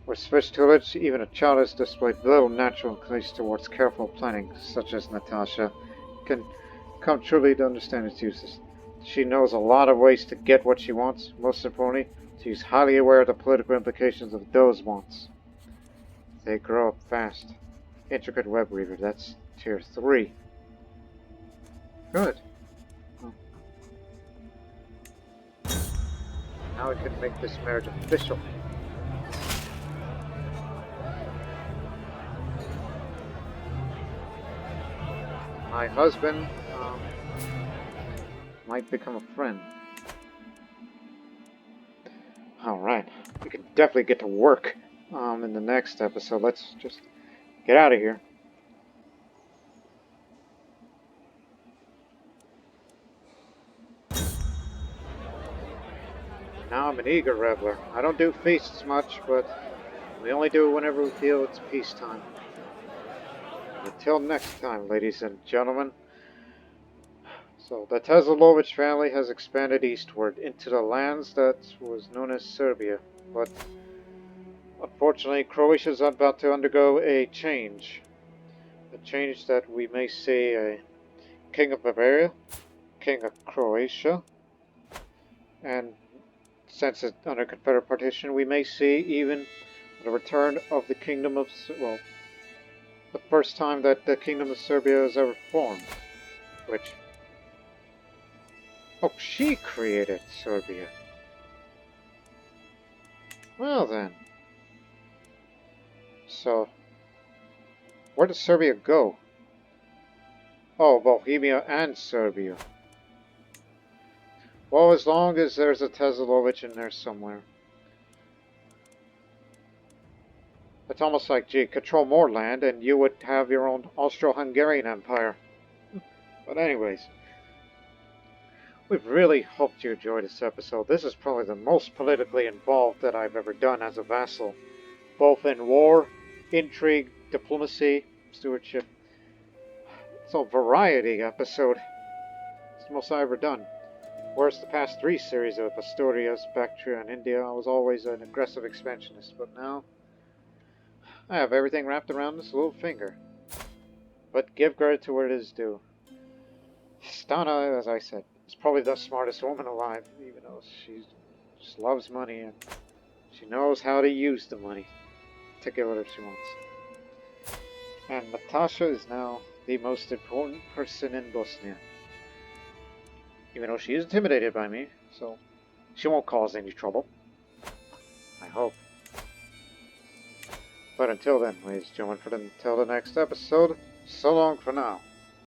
With switched tutelage, even a child has displayed little natural inclination towards careful planning, such as Natasha can come truly to understand its uses. She knows a lot of ways to get what she wants. Most importantly, she's highly aware of the political implications of those wants. They grow up fast. Intricate web weaver, that's tier 3. Good. Now we can make this marriage official. my husband might become a friend. Alright, we can definitely get to work in the next episode. Let's just get out of here. Now I'm an eager reveler. I don't do feasts much, but we only do it whenever we feel it's peacetime. Until next time, ladies and gentlemen. So, the Tezalović family has expanded eastward into the lands that was known as Serbia, but unfortunately Croatia is about to undergo a change. A change that we may see a King of Bavaria, King of Croatia, and since it's under Confederate partition, we may see even the return of the Kingdom of, well, the first time that the Kingdom of Serbia is ever formed, which, oh, she created Serbia. Well then. So, where does Serbia go? Oh, Bohemia and Serbia. Well, as long as there's a Tezalović in there somewhere. It's almost like, gee, control more land and you would have your own Austro-Hungarian Empire. But anyways, we really hoped you enjoyed this episode. This is probably the most politically involved that I've ever done as a vassal. Both in war, intrigue, diplomacy, stewardship. It's a variety episode. It's the most I've ever done. Whereas the past 3 series of Asturias, Bactria, and India, I was always an aggressive expansionist. But now, I have everything wrapped around this little finger. But give credit to where it is due. Stana, as I said, is probably the smartest woman alive, even though she just loves money and she knows how to use the money to get whatever she wants. And Natasha is now the most important person in Bosnia. Even though she is intimidated by me, so she won't cause any trouble. I hope. But until then, ladies and gentlemen, until the next episode, so long for now.